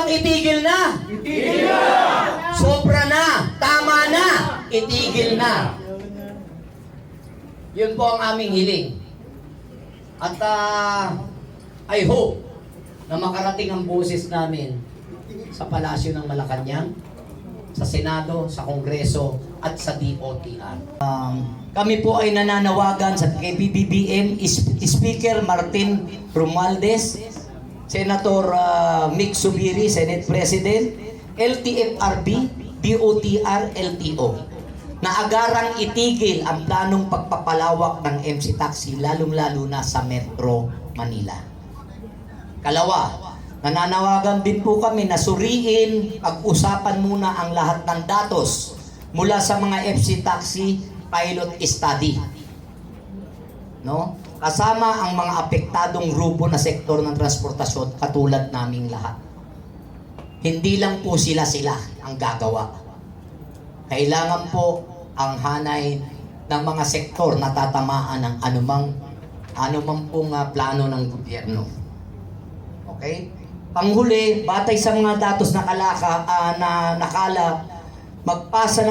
bang itigil na? Itigil na! Sobra na! Tama na! Itigil na! Yun po ang aming hiling. At I hope na makarating ang boses namin sa Palasyo ng Malacanang, sa Senado, sa Kongreso, at sa DOTR. Kami po ay nananawagan sa KBBM, Speaker Martin Romualdez, Senator Mick Subiri, Senate President, LTFRB, DOTR, LTO, na agarang itigil ang planong pagpapalawak ng MC Taxi, lalong-lalo na sa Metro Manila. Kalawa, nananawagan din po kami na suriin, pag-usapan muna ang lahat ng datos mula sa mga FC Taxi pilot study. No? Kasama ang mga apektadong grupo na sektor ng transportasyon katulad naming lahat. Hindi lang po sila ang gagawa. Kailangan po ang hanay ng mga sektor na tatamaan ng anumang pong plano ng gobyerno. Okay? Panghuli, batay sa mga datos na nakala, magpasa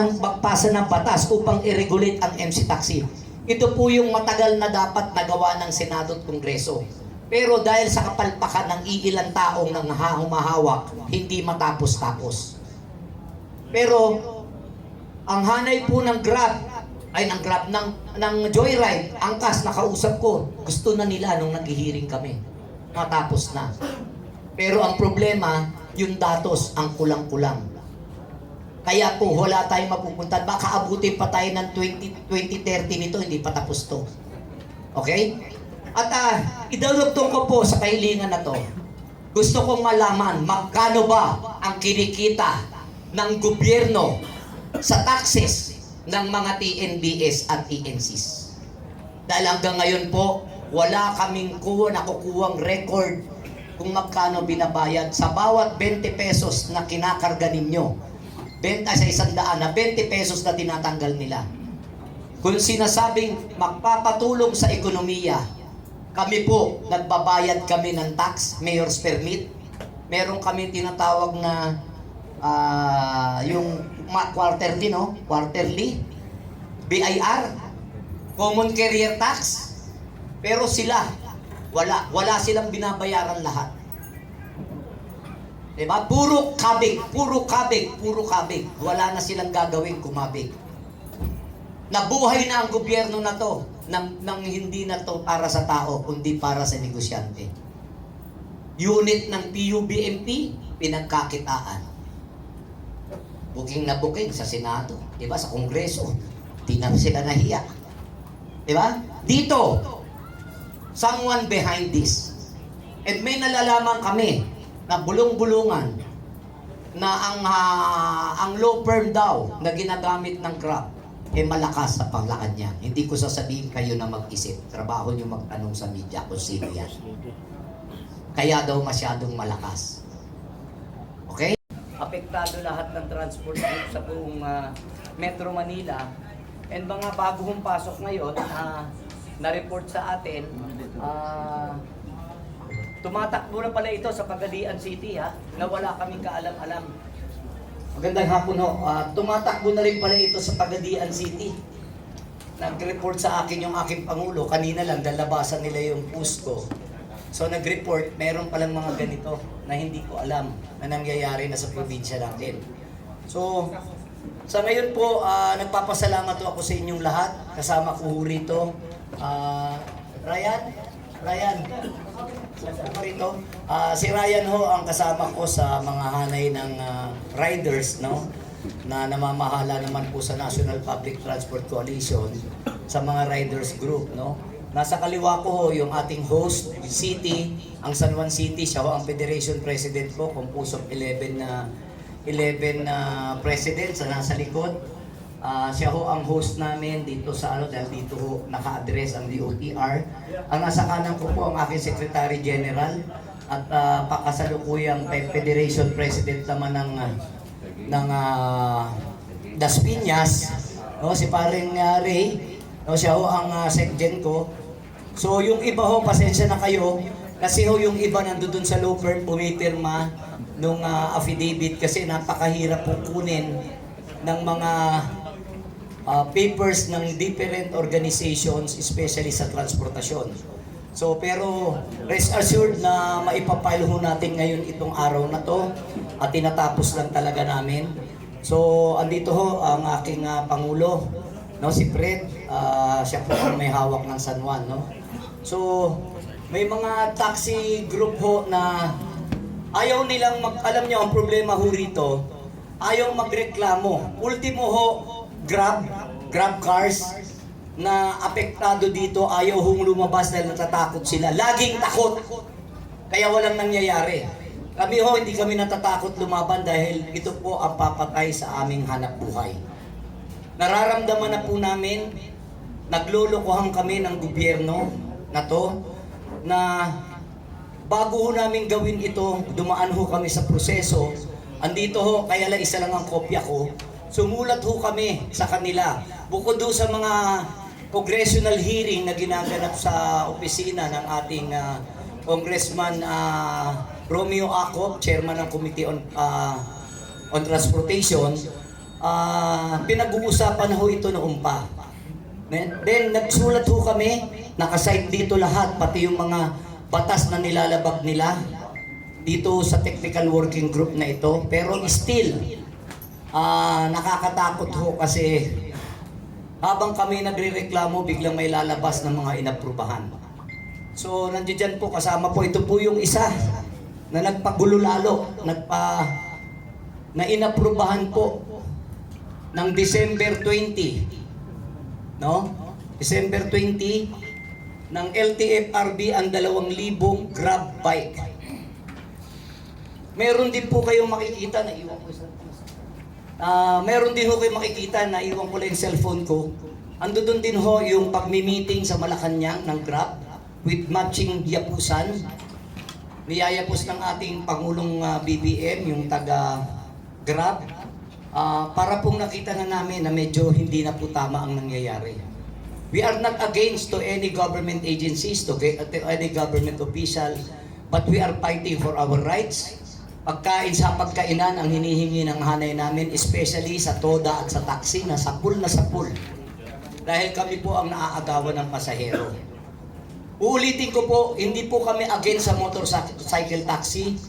ng batas upang i-regulate ang MC Taxi. Ito po yung matagal na dapat nagawa ng Senado at Kongreso. Pero dahil sa kapalpakan ng iilang taong nang humahawak, hindi matapos-tapos. Pero ang hanay po ng ng Joyride, angkas, nakausap ko, gusto na nila nung naghihiring kami. Matapos na. Pero ang problema, yung datos ang kulang-kulang. Kaya po wala tayong mapupuntan. Baka abutin pa tayo ng 2030 nito, hindi pa tapos to. Okay? At idalugtong ko po sa kahilingan na to. Gusto kong malaman, magkano ba ang kinikita ng gobyerno sa taxes ng mga TNBS at TNCs? Dahil hanggang ngayon po, wala kaming nakukuhang record kung magkano binabayad sa bawat 20 pesos na kinakarga ninyo. Benta sa 100 na 20 pesos na tinatanggal nila. Kung sinasabing magpapatulong sa ekonomiya, kami po, nagbabayad kami ng tax, mayor's permit. Meron kami tinatawag na yung quarterly, no? Quarterly. BIR. Common Carrier Tax. Pero sila, wala silang binabayaran lahat. Diba? Puro kabig. Wala na silang gagawin kumabig. Nabuhay na ang gobyerno na to nang hindi na to para sa tao, kundi para sa negosyante. Unit ng PUBMP, pinagkakitaan. Booking na booking sa Senado, diba? Sa Kongreso, di na sila nahiya. Diba? Dito, someone behind this. And may nalalaman kami na bulong-bulungan na ang law firm daw na ginagamit ng Grab malakas sa paglakad niya. Hindi ko sasabihin kayo na mag-isip. Trabaho niyo magtanong sa media kung sino yan. Kaya daw masyadong malakas. Okay? Apektado lahat ng transport sa buong Metro Manila. And mga bagong pasok ngayon na-report sa atin, tumatakbo na pala ito sa Pagadian City na wala kaming kaalam-alam. Magandang hapon ho. Tumatakbo na rin pala ito sa Pagadian City. Nag-report sa akin yung aking Pangulo. Kanina lang, dalabasan nila yung post ko. So nag-report, meron palang mga ganito na hindi ko alam na nangyayari na sa probinsya natin. So, sa ngayon po, nagpapasalamat ako sa inyong lahat. Kasama ko rito. Ryan, si Ryan ho ang kasama ko sa mga hanay ng riders, no? Na namamahala naman po sa National Public Transport Coalition sa mga riders group, no? Nasa kaliwa ko ho yung ating host, City, ang San Juan City, siya ho ang Federation President po, composed of 11 presidents na nasa likod. Siya ho ang host namin dito sa dahil dito ho naka-address ang DOTR. Ang nasa kanan ko po ang aking Secretary General at pakasalukuyang Federation President naman ng Das Piñas, no, si paring Ray, no, siya ho ang secgen ko. So yung iba ho, pasensya na kayo, Kasi ho yung iba nandoon sa law firm pumipirma nung affidavit kasi napakahirap po kunin ng mga papers ng different organizations, especially sa transportasyon. So pero rest assured na maipapile ho natin ngayon itong araw na to at tinatapos lang talaga namin. So andito ho ang aking Pangulo, no, si Fred, siya po ang may hawak ng San Juan, no. So may mga taxi group ho na ayaw nilang alam niyo ang problema ho rito, ayaw magreklamo. Ultimo ho, Grab cars na apektado dito, ayaw hong lumabas dahil natatakot sila. Laging takot. Kaya walang nangyayari. Kami ho, hindi kami natatakot lumaban dahil ito po ang papatay sa aming hanap buhay. Nararamdaman na po namin, naglulukuhan kami ng gobyerno na to, na bago ho namin gawin ito, dumaan ho kami sa proseso. Andito ho, kaya lang isa lang ang kopya ko, sumulat ho kami sa kanila. Bukod do sa mga congressional hearing na ginaganap sa opisina ng ating Congressman Romeo Acop, Chairman ng Committee on Transportation, pinag-uusapan ho ito noong pa. Then nagsulat ho kami, nakasite dito lahat, pati yung mga batas na nilalabag nila dito sa technical working group na ito. Pero still, nakakatakot ho kasi habang kami nagrereklamo, biglang may lalabas ng mga inaprubahan. So, nandiyan po, kasama po, ito po yung isa na nagpagulo lalo, na inaprubahan po ng December 20, no? December 20, ng LTFRB ang 2,000 Grab bike. Meron din po kayong makikita na iwan ko sa meron din ho kayo makikita na iwan ko lang yung cellphone ko. Ando doon din ho yung pagmi-meeting sa Malacanang ng Grab with matching yapusan. Niyayapos ng ating Pangulong BBM, yung taga Grab, para pong nakita na namin na medyo hindi na po tama ang nangyayari. We are not against to any government agencies, to any government official, but we are fighting for our rights. Pagkain sa pagkainan ang hinihingi ng hanay namin, especially sa TODA at sa taxi na sapul na sapul. Dahil kami po ang naaagawan ng pasahero. Uulitin ko po, hindi po kami against sa motorcycle taxi.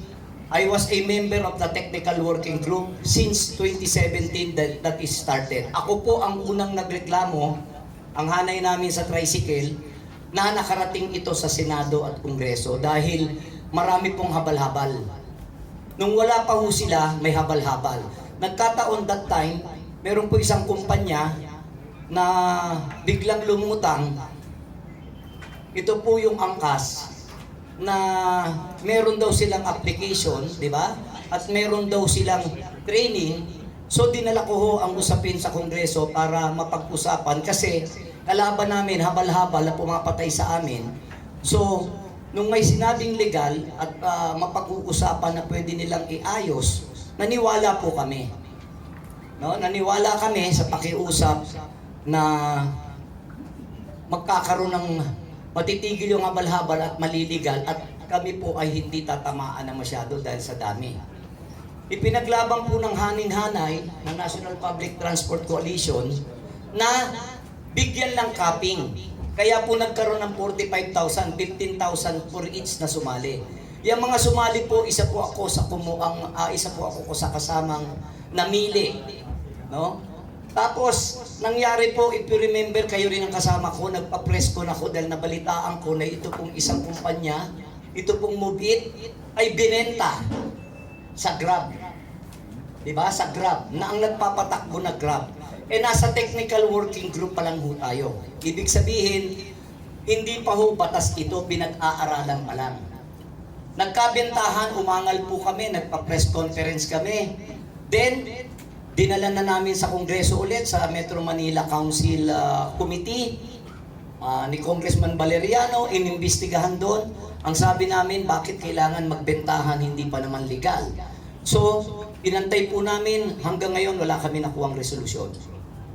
I was a member of the technical working group since 2017 that is started. Ako po ang unang nagreklamo, ang hanay namin sa tricycle, na nakarating ito sa Senado at Kongreso dahil marami pong habal-habal. Nung wala pa ho sila, may habal-habal. Nagkataon that time, meron po isang kumpanya na biglang lumutang. Ito po yung angkas na meron daw silang application, di ba? At meron daw silang training. So dinala ko ho ang usapin sa Kongreso para mapag-usapan kasi kalaban namin habal-habal na pumapatay sa amin. So nung may sinabing legal at mapag-uusapan na pwede nilang iayos, naniwala po kami. No? Naniwala kami sa pakiusap na magkakaroon ng matitigil yung habal-habal at maliligal at kami po ay hindi tatamaan na masyado dahil sa dami. Ipinaglabang po ng hanin-hanay ng National Public Transport Coalition na bigyan ng capping. Kaya po nagkaroon ng 45,000, 15,000 for each na sumali. Yung mga sumali po, isa po ako sa kasamang namili, no? Tapos nangyari po, if you remember, kayo rin ang kasama ko, nagpa-press ko na ako dahil nabalitaan ko na ito pong isang kumpanya, ito pong Move It ay binenta sa Grab. Diba? Sa Grab, na ang nagpapatakbo na Grab. Nasa technical working group pa lang ho tayo. Ibig sabihin, hindi pa ho batas ito, pinag-aaralan pa lang. Nagkabentahan, umangal po kami, nagpa-press conference kami. Then, dinala na namin sa Kongreso ulit, sa Metro Manila Council Committee, ni Congressman Valeriano, inimbestigahan doon. Ang sabi namin, bakit kailangan magbentahan, hindi pa naman legal. So, inantay po namin, hanggang ngayon wala kami nakuhang resolusyon.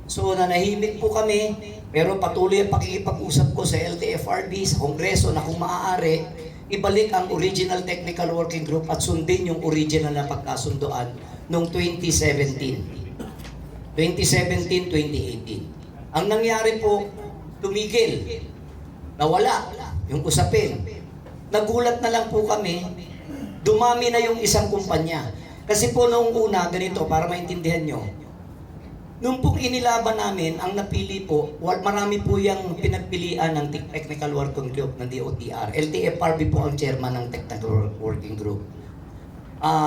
So nanahimik po kami, pero patuloy ang pakikipag-usap ko sa LTFRB, sa Kongreso na kung maaari, ibalik ang original technical working group at sundin yung original na pagkasundoan noong 2017. 2017-2018. Ang nangyari po, tumigil. Nawala yung usapin. Nagulat na lang po kami, dumami na yung isang kumpanya. Kasi po noong una, ganito, para maintindihan nyo, nung pong inilaban namin, ang napili po, marami po yung pinagpilian ng Technical Working Group ng DOTR. LTFRB po ang chairman ng Technical Working Group.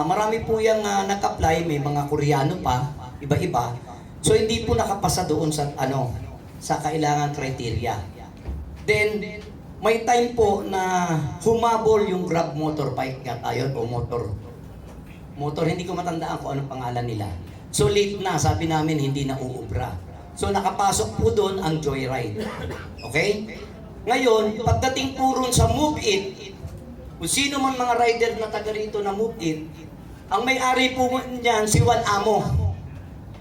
Marami po yung nag-apply, may mga Koreano pa, iba-iba. So hindi po nakapasa doon sa sa kailangan criteria. Then may time po na humabol yung Grab motorbike ayon o motor hindi ko matandaan kung anong pangalan nila. So late na, sabi namin hindi na uubra. So nakapasok po doon ang Joyride. Okay? Ngayon, pagdating po ron sa Move It, kung sino man mga rider na taga rito na Move It, ang may-ari po niyan si Juan Amo.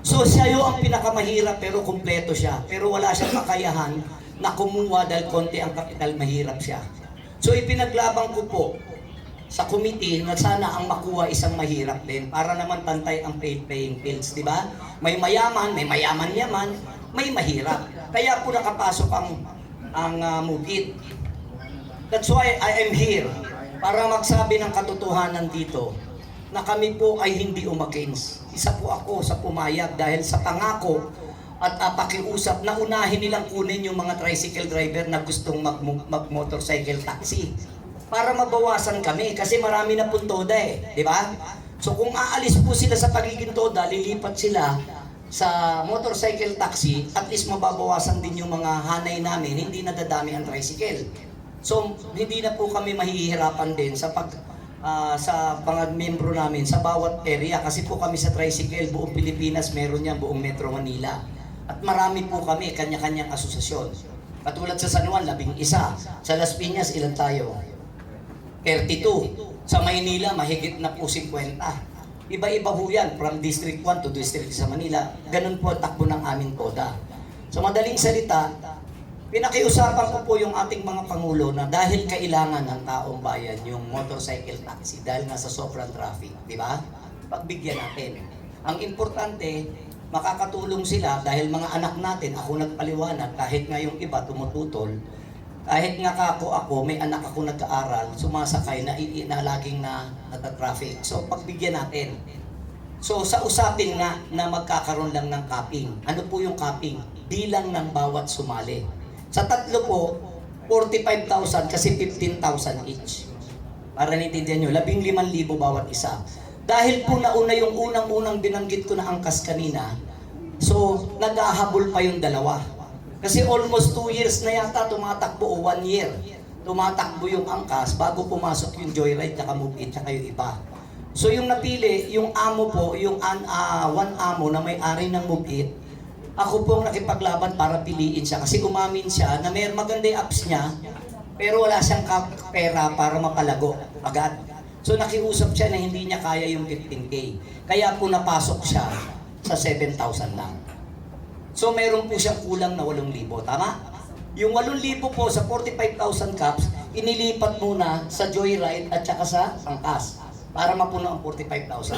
So siya yung ang pinakamahirap pero kumpleto siya. Pero wala siyang kakayahan na kumuha dahil konti ang kapital, mahirap siya. So ipinaglaban ko po sa committee na sana ang makuha isang mahirap din para naman pantay ang playing fields, di ba? May mayaman yaman, may mahirap. Kaya po nakapasok ang Move It. That's why I am here para magsabi ng katotohanan dito na kami po ay hindi umakins. Isa po ako sa pumayag dahil sa pangako at pakiusap na unahin nilang kunin yung mga tricycle driver na gustong mag-motorcycle taxi para mabawasan kami kasi marami na pong toda di ba? So kung aalis po sila sa pagiging toda, lilipat sila sa motorcycle taxi, at least mababawasan din yung mga hanay namin, hindi nadadami ang tricycle. So hindi na po kami mahihirapan din sa sa mga membro namin sa bawat area kasi po kami sa tricycle, buong Pilipinas meron yan, buong Metro Manila. At marami po kami, kanya-kanyang asosasyon. Katulad sa San Juan, 11. Sa Las Piñas, ilan tayo? 32. Sa Maynila, mahigit na po 50. Iba-iba po yan, from District 1 to District sa Manila. Ganun po ang takbo ng aming toda. Sa madaling salita, pinakiusapan ko po yung ating mga Pangulo na dahil kailangan ng taong bayan yung motorcycle taxi dahil nasa sobrang traffic, di ba? Pagbigyan natin. Ang importante, makakatulong sila dahil mga anak natin, ako nagpaliwanag, kahit nga yung iba tumututol, kahit nga ako, may anak ako nag-aaral, sumasakay na laging nata-traffic. So pagbigyan natin. So sa usapin nga na magkakaroon lang ng capping. Ano po yung capping? Bilang ng bawat sumali. Sa tatlo po, 45,000 kasi 15,000 each. Para naintindihan nyo, 15,000 bawat isa. Dahil po nauna yung unang-unang binanggit ko na angkas kanina, so nag-ahabol pa yung dalawa. Kasi almost 2 years na yata tumatakbo o 1 year. Tumatakbo yung angkas bago pumasok yung Joyride, tsaka Move It, tsaka yung iba. So yung napili, yung amo po, yung one amo na may-ari ng Move It, ako po ang nakipaglaban para piliin siya kasi umamin siya na may maganda yung apps niya pero wala siyang pera para mapalago agad. So nakiusap siya na hindi niya kaya yung 15K. Kaya po napasok siya sa 7,000 lang. So meron po siyang kulang na 8,000. Tama? Yung 8,000 po sa 45,000 caps, inilipat muna sa Joyride at saka sa angkas para mapuno ang 45,000.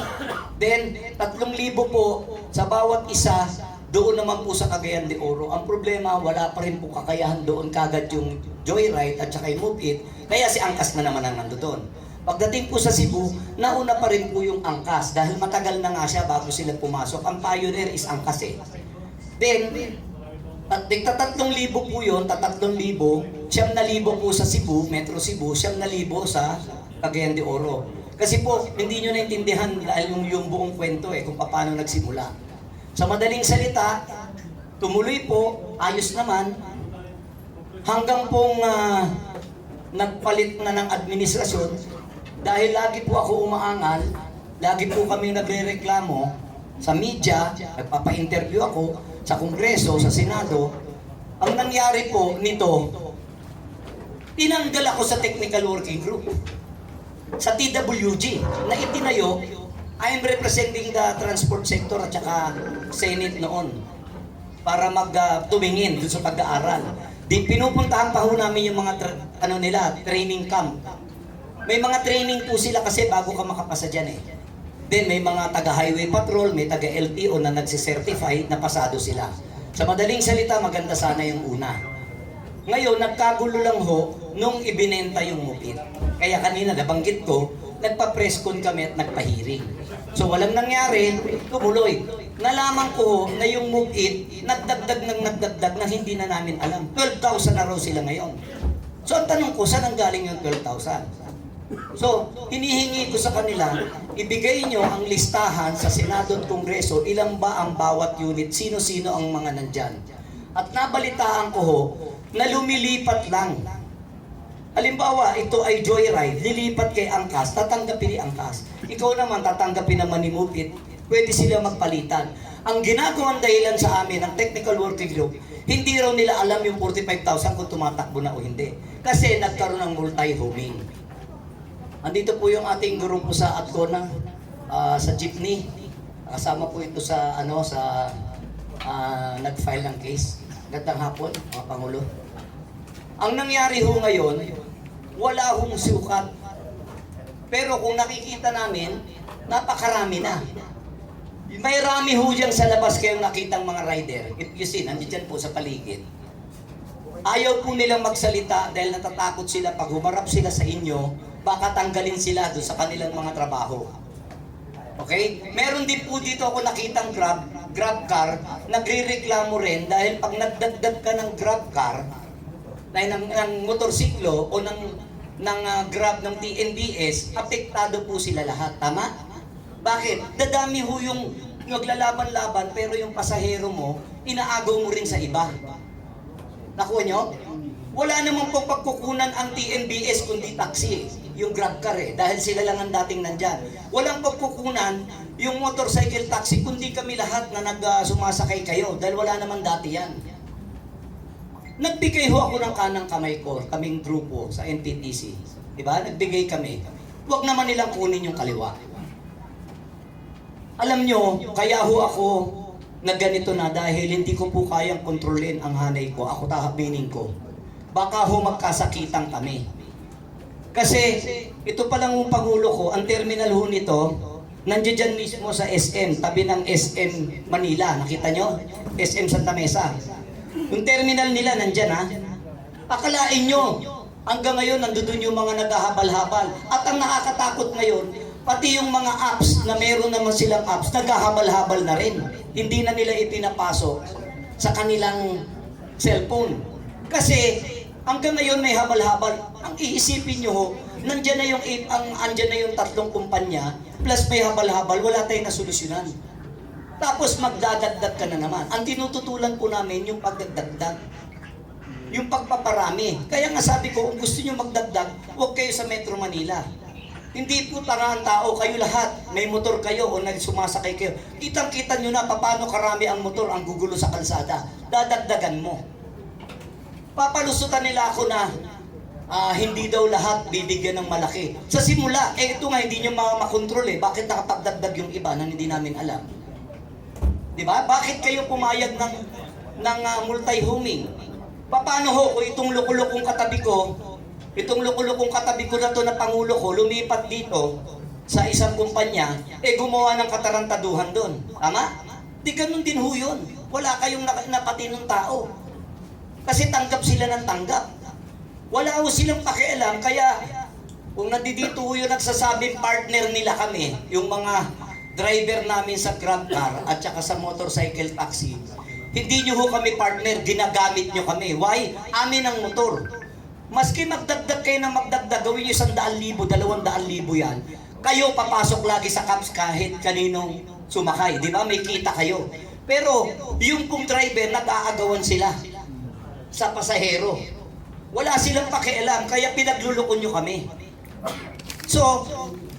Then 3,000 po sa bawat isa doon naman po sa Cagayan de Oro. Ang problema, wala pa rin po kakayahan doon kagad yung Joyride at saka yung Move It. Kaya si angkas na naman ang nandoon. Pagdating po sa Cebu, nauna pa rin po yung angkas dahil matagal na nga siya bago sila pumasok. Ang pioneer is angkas Then, tigta 3,000 po yun, 3,000, 9,000 po sa Cebu, Metro Cebu, 9,000 sa Cagayan de Oro. Kasi po, hindi nyo naintindihan dahil yung buong kwento kung paano nagsimula. Sa madaling salita, tumuloy po, ayos naman, hanggang pong nagpalit na ng administrasyon, dahil lagi po ako umaangal, lagi po kami nagre-reklamo sa media, nagpapa-interview ako, sa Kongreso, sa Senado. Ang nangyari po nito, tinanggal ako sa Technical Working Group, sa TWG, na itinayo. I am representing the transport sector at saka Senate noon para tumingin doon sa pag-aaral. Di pinupuntahan pa ho namin yung mga training camp May mga training po sila kasi bago ka makapasa dyan eh. Then may mga taga-highway patrol, may taga-LTO na nagsicertify na pasado sila. Sa madaling salita, maganda sana yung una. Ngayon, nagkagulo lang ho nung ibinenta yung mupit. Kaya kanina, nabanggit ko, nagpa-press con kami at nagpa-hearing. So walang nangyari, tumuloy. Nalaman ko na yung mupit, nagdagdag na hindi na namin alam. 12,000 na raw sila ngayon. So ang tanong ko, saan ang galing yung 12,000? So, hinihingi ko sa kanila, ibigay nyo ang listahan sa Senado at Kongreso, ilang ba ang bawat unit, sino-sino ang mga nandyan. At nabalitaan ko ho, na lumilipat lang. Halimbawa, ito ay joyride, lilipat kay Angkas, tatanggapin ni Angkas. Ikaw naman, tatanggapin naman ni Mupit, pwede sila magpalitan. Ang ginagawang dahilan sa amin ng technical working group, hindi raw nila alam yung 45,000 kung tumatakbo na o hindi. Kasi nagkaroon ng multi-homing. Andito po yung ating grupo sa Atcona, sa jeepney. Kasama po ito sa nag-file ng case. Gandang hapon, mga Pangulo. Ang nangyari ho ngayon, wala hong sukat. Pero kung nakikita namin, napakarami na. May rami ho dyan sa labas kayong nakitang mga rider. If you see, nandiyan po sa paligid. Ayaw po nilang magsalita dahil natatakot sila pag humarap sila sa inyo, baka tanggalin sila doon sa kanilang mga trabaho. Okay? Meron din po dito ako nakitang grab car, nagre-reklamo rin dahil pag nagdagdag ka ng grab car, ng motorsiklo o ng grab ng TNBS, apektado po sila lahat. Tama? Bakit? Dadami ho yung naglalaban-laban pero yung pasahero mo, inaagaw mo rin sa iba. Nakuha nyo? Wala namang pong pagkukunan ang TNBS kundi taxi, yung grab car eh, dahil sila lang ang dating nandyan. Walang pagkukunan yung motorcycle taxi kundi kami lahat na sumasakay kayo dahil wala naman dati yan. Nagbigay ho ako ng kanang kamay ko, kaming grupo sa NTTC. Diba? Nagbigay kami. Huwag naman nilang kunin yung kaliwa. Alam nyo, kaya ho ako na ganito na dahil hindi ko po kayang kontrolin ang hanay ko. Ako tahabinin ko. Baka ho magkasakitan kami. Kasi ito pa lang yung Pangulo ko, ang terminal ho nito, nandiyan dyan mismo sa SM, tabi ng SM Manila. Nakita nyo? SM Santa Mesa. Yung terminal nila nandyan ha. Akalain nyo, hanggang ngayon nandoon yung mga naghahabal-habal. At ang nakakatakot ngayon, pati yung mga apps na meron naman silang apps, naghahabal-habal na rin. Hindi na nila ipinapasok sa kanilang cellphone. Kasi hanggang ngayon may habal-habal. Ang iisipin nyo ho, andyan na yung tatlong kumpanya, plus may habal-habal, wala tayong nasolusyonan. Tapos magdadagdag ka na naman. Ang tinututulan po namin yung pagdagdag. Yung pagpaparami. Kaya nga sabi ko, kung gusto nyo magdagdag, huwag kayo sa Metro Manila. Hindi po tanga ang tao, kayo lahat, may motor kayo o nagsumasakay kayo. Kitang-kita nyo na paano karami ang motor ang gugulo sa kalsada. Dadagdagan mo. Papalusutan nila ako na hindi daw lahat bibigyan ng malaki. Sa simula, ito nga hindi nyo makontrol eh. Bakit nakapagdagdag yung iba nang hindi namin alam? Diba? Bakit kayo pumayag ng multi-homing? Paano ho kung itong lukulukong katabi ko na to na Pangulo ko, lumipat dito sa isang kumpanya, gumawa ng katarantaduhan doon. Tama? Di ganun din ho yun. Wala kayong napatinong tao. Kasi tanggap sila ng tanggap. Wala ho silang pakialam, kaya kung nandito ho yung nagsasabing partner nila kami, yung mga driver namin sa grab car at saka sa motorcycle taxi, hindi nyo ho kami partner, ginagamit nyo kami. Why? Amin ang motor. Maski magdagdag kayo ng magdagdag, gawin nyo 100,000, 200,000 yan. Kayo papasok lagi sa CAPS kahit kaninong sumakay. Di ba? May kita kayo. Pero yung pong driver, nag-aagawan sila sa pasahero. Wala silang pakialam, kaya pinaglulukon nyo kami. So,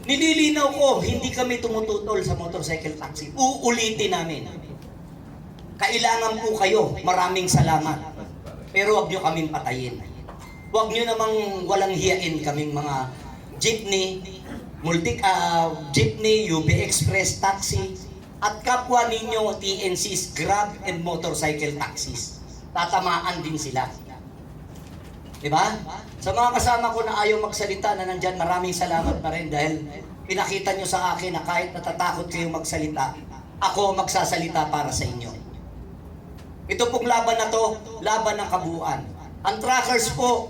nililinaw ko, hindi kami tumututol sa motorcycle taxi. Uulitin namin. Kailangan po kayo, maraming salamat. Pero huwag nyo kaming patayin. Huwag nyo namang walang hiyain kaming mga jeepney, jeepney, UB Express, taxi, at kapwa ninyo TNCs, Grab and motorcycle taxis. Tatamaan din sila. Diba? Sa mga kasama ko na ayaw magsalita na nandyan, maraming salamat na rin dahil pinakita nyo sa akin na kahit natatakot kayo magsalita, ako magsasalita para sa inyo. Ito pong laban na to, laban ng kabuuan. Ang truckers po,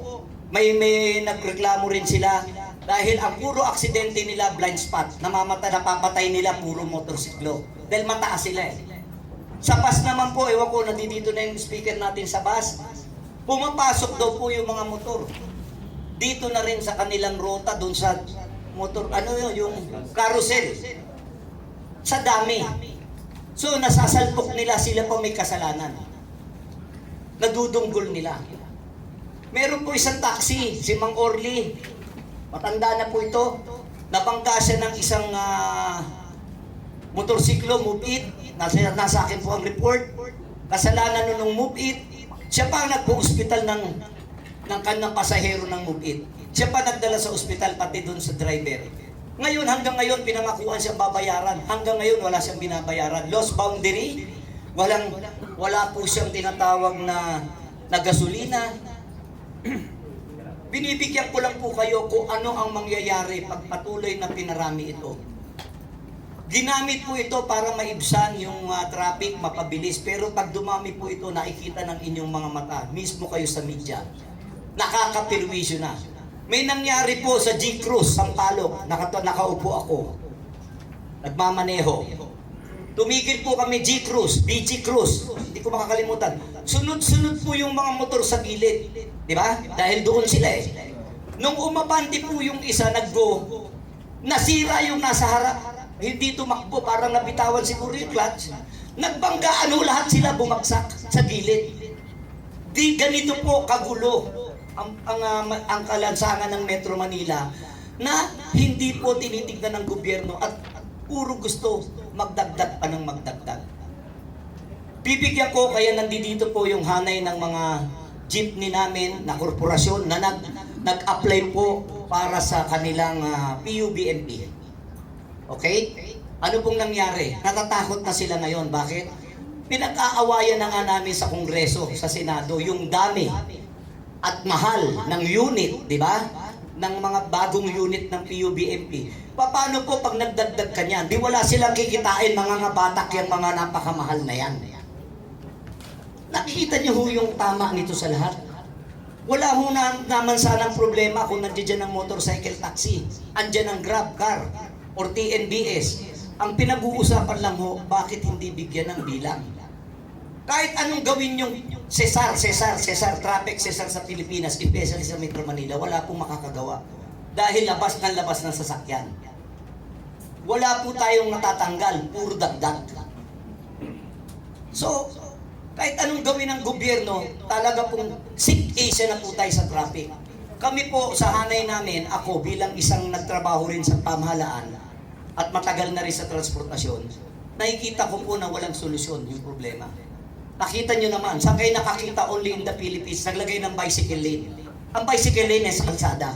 may nagreklamo rin sila dahil ang puro aksidente nila blind spot, napapatay nila puro motorsiklo. Dahil mataas sila eh. Sa bus naman po, ewan ko, nandito na yung speaker natin sa bus, pumapasok daw po yung mga motor. Dito na rin sa kanilang rota, doon sa motor, yung carousel. Sa dami. So, nasasalpok nila, sila pa may kasalanan. Nadudunggol nila. Meron po isang taxi, si Mang Orly. Matanda na po ito. Nabangga siya ng isang motorsiklo, Move It. Nasa akin po ang report. Kasalanan nun ng Move It. Siya pa ang nagpo-hospital ng kanyang pasahero ng Move It. Siya pa nagdala sa ospital pati dun sa driver. Ngayon, hanggang ngayon, pinangakuan siyang babayaran. Hanggang ngayon, wala siyang binabayaran. Lost boundary. Wala po siyang tinatawag na gasolina. Binibigyan ko lang po kayo kung ano ang mangyayari pag patuloy na pinarami ito. Ginamit po ito para maibsan yung traffic, mapabilis. Pero pag dumami po ito, nakikita ng inyong mga mata, mismo kayo sa media, nakakapirwisyo na. May nangyari po sa G-Cruz, Sampaloc, nakaupo ako. Nagmamaneho. Tumigil po kami G-Cruz, BG Cruz, hindi ko makakalimutan. Sunod-sunod po yung mga motor sa gilid. Di ba? Dahil doon sila eh. Nung umabante po yung isa, nag-go, nasira yung nasa harap. Hindi tumakbo, parang nabitawan siguro yung clutch. Nagbangga, lahat sila bumagsak sa gilid. Di ganito po kagulo ang kalansangan ng Metro Manila na hindi po tinitignan ng gobyerno at puro gusto magdagdag pa ng magdagdag. Bibigyan ko, kaya nandito po yung hanay ng mga jeepney namin na korporasyon na nag-apply po para sa kanilang PUBMP. Okay? Ano pong nangyari? Natatakot na sila ngayon. Bakit? Pinag-aawayan na nga namin sa Kongreso, sa Senado, yung dami at mahal ng unit, di ba? Ng mga bagong unit ng PUBMP. Paano po pag nagdagdag ka niyan? Di wala silang kikitain, mga ngabatak yung mga napakamahal na yan. Nakikita niyo ho yung tama nito sa lahat? Wala ho naman sanang problema kung nandiyan ang motorcycle taxi, andyan ang Grab car, or TNBS. Ang pinag-uusapan lang ho, bakit hindi bigyan ng bilang? Kahit anong gawin yung Cesar, traffic Cesar sa Pilipinas, especially sa Metro Manila, wala pong makakagawa. Dahil labas ng sasakyan. Wala po tayong natatanggal, puro dagdag. So, kahit anong gawin ng gobyerno, talaga pong sick Asia na po tayo sa traffic. Kami po sa hanay namin, ako bilang isang nagtrabaho rin sa pamahalaan at matagal na rin sa transportasyon, nakikita ko po na walang solusyon yung problema. Nakita nyo naman, saan kayo nakakita only in the Philippines, naglagay ng bicycle lane. Ang bicycle lane ay sa kalsada.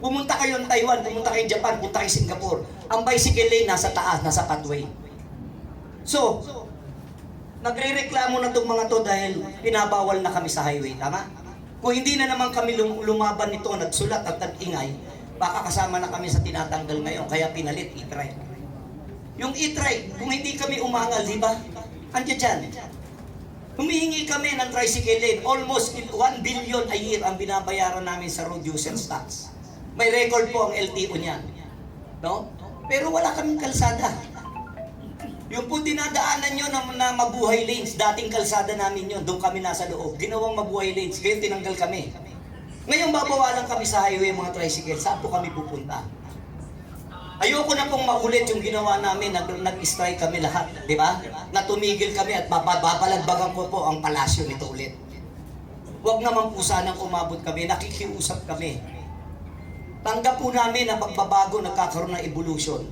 Pumunta kayo ng Taiwan, pumunta kayo ng Japan, pumunta kayo Singapore. Ang bicycle lane nasa taas, nasa pathway. So, nagre-reklamo na itong mga to dahil pinabawal na kami sa highway, tama? Kung hindi na naman kami lumaban nito, nagsulat at nag-ingay, baka kasama na kami sa tinatanggal ngayon, kaya pinalit e-trike. Yung e-trike, kung hindi kami umangal, di ba? Andiyan dyan. Humihingi kami ng tricycle lane. Almost 1 billion a year ang binabayaran namin sa road usage tax. May record po ang LTO niyan. No? Pero wala kaming kalsada. Yung po dinadaanan nyo na mabuhay lanes, dating kalsada namin yun, doon kami nasa loob. Ginawang mabuhay lanes, kaya tinanggal kami. Ngayon babawalan kami sa highway mga tricycle, saan po kami pupunta? Ayoko na pong maulit yung ginawa namin, nag-strike kami lahat, di ba? Na tumigil kami at babalagbagan ko po ang palasyo nito ulit. Huwag naman po sanang umabot kami, nakikiusap kami. Tanggap po namin na pagbabago nagkakaroon ng evolution.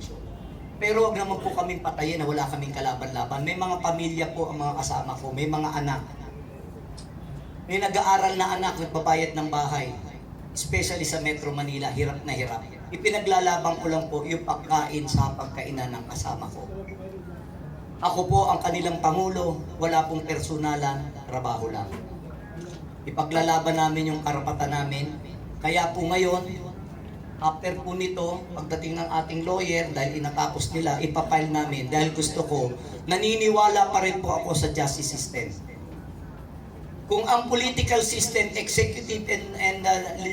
Pero huwag naman po kaming patayin na wala kaming kalaban-laban. May mga pamilya po ang mga kasama ko, may mga anak. May nag-aaral na anak, nagbabayad ng bahay. Especially sa Metro Manila, hirap na hirap. Ipinaglalaban ko lang po yung pagkain sa pagkainan ng kasama ko. Ako po ang kanilang pangulo, wala pong personalan, trabaho lang. Ipaglalaban namin yung karapatan namin. Kaya po ngayon, after po nito, pagdating ng ating lawyer, dahil inatapos nila, ipapile namin. Dahil gusto ko, naniniwala pa rin po ako sa justice system. Kung ang political system, executive and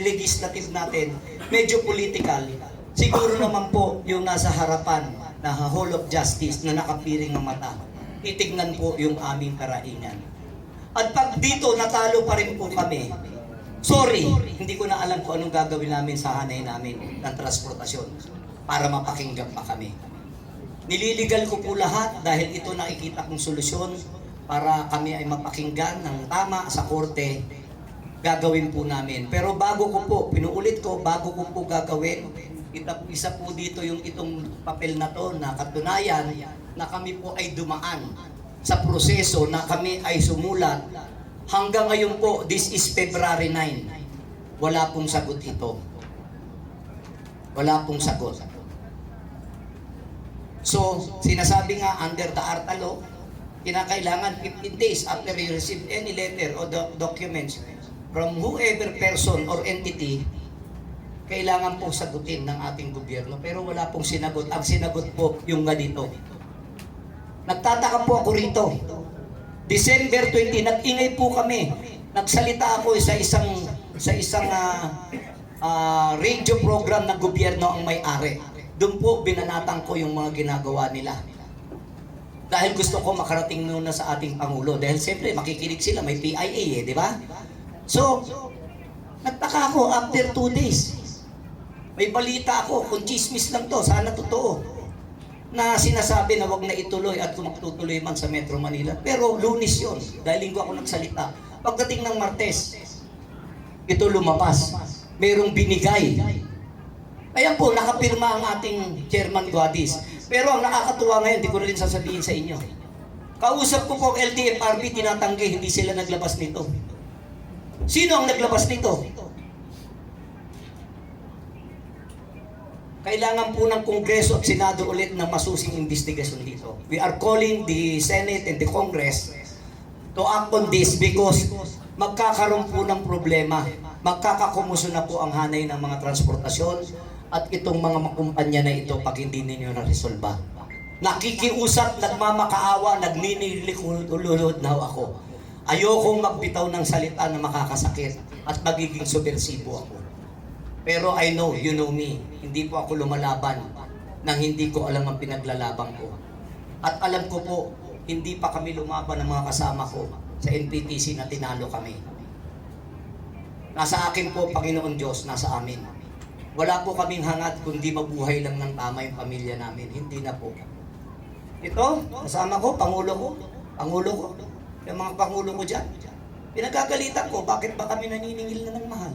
legislative natin, medyo political, siguro naman po yung nasa harapan na Hall of Justice na nakapiring ng mata, titignan po yung aming karaingan. At pag dito natalo pa rin po kami, sorry, hindi ko na alam kung anong gagawin namin sa hanay namin ng transportasyon para mapakinggan pa kami. Nililigal ko po lahat dahil ito nakikita kong solusyon para kami ay mapakinggan ng tama sa korte, gagawin po namin. Pero bago ko po, pinuulit ko, bago ko po gagawin, isa po dito yung itong papel na to na katunayan na kami po ay dumaan sa proseso na kami ay sumulat. Hanggang ngayon po, this is February 9. Wala pong sagot ito. Wala pong sagot. So, sinasabi nga under the ARTA law, kinakailangan 15 days after you receive any letter or documents from whoever person or entity, kailangan po sagutin ng ating gobyerno. Pero wala pong sinagot. Ang sinagot po yung ganito. Nagtataka po ako rito. December 20, nag-ingay po kami. Nagsalita ako sa isang radio program ng gobyerno ang may-ari. Doon po binanatan ko yung mga ginagawa nila. Dahil gusto ko makarating muna sa ating Pangulo. Dahil siyempre makikinig sila, may PIA di ba? So, nagtaka ako after 2 days. May balita ako, kung chismis lang to, sana totoo, na sinasabi na wag na ituloy at kung magtutuloy man sa Metro Manila. Pero Lunes yun, dahil linggo ako nagsalita. Pagdating ng Martes, ito lumabas. Merong binigay. Ayan po, nakapirma ang ating Chairman Guadis. Pero ang nakakatuwa ngayon, hindi ko rin sasabihin sa inyo. Kausap ko po ang LTFRB, tinatanggi, hindi sila naglabas nito. Sino ang naglabas nito? Kailangan po ng Kongreso at Senado ulit ng masusing investigasyon dito. We are calling the Senate and the Congress to act on this because magkakaroon po ng problema. Magkakakumuso na po ang hanay ng mga transportasyon at itong mga makumpanya na ito pag hindi ninyo na-resolba. Nakikiusap, nagmamakaawa, nagninilikululod na ako. Ayokong magbitaw ng salita na makakasakit at magiging subversibo ako. Pero I know, you know me, hindi po ako lumalaban nang hindi ko alam ang pinaglalaban ko. At alam ko po, hindi pa kami lumaban ng mga kasama ko sa NPTC na tinalo kami. Nasa akin po, Panginoon Diyos, nasa amin. Wala po kaming hangat kundi mabuhay lang ng tama yung pamilya namin. Hindi na po. Ito, kasama ko, Pangulo ko, yung mga Pangulo ko dyan. Pinagagalitan ko, bakit ba kami naniningil na ng mahal?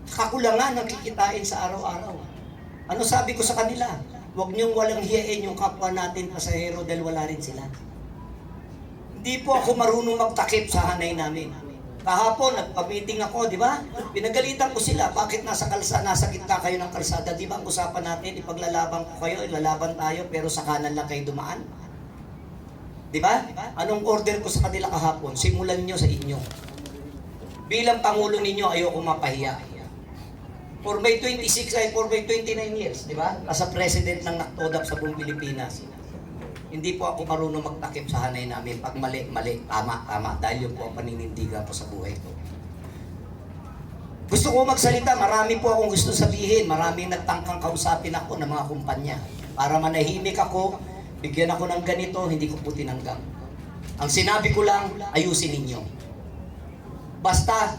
Kakulangan ang kikitain sa araw-araw. Ano sabi ko sa kanila? Huwag niyong walang hiyain yung kapwa natin pasahero dahil wala rin sila. Hindi po ako marunong magtakip sa hanay namin. Kahapon, nagpa-meeting ako, di ba? Pinagalitan ko sila, bakit nasa gitna kayo ng kalsada? Di ba ang usapan natin, ipaglalaban ko kayo, ilalaban tayo, pero sa kanan lang kayo dumaan? Di ba? Anong order ko sa kanila kahapon? Simulan nyo sa inyo. Bilang Pangulo ninyo, ayoko mapahiya. For by 29 years, di ba? As a president ng NACTODAP sa buong Pilipinas. Hindi po ako marunong magtakip sa hanay namin. Pag mali, tama. Dahil yun po ang paninindigan ko sa buhay ko. Gusto ko magsalita, marami po akong gusto sabihin. Maraming nagtangkang kausapin ako ng mga kumpanya. Para manahimik ako, bigyan ako ng ganito, hindi ko po tinanggap. Ang sinabi ko lang, ayusin ninyo. Basta,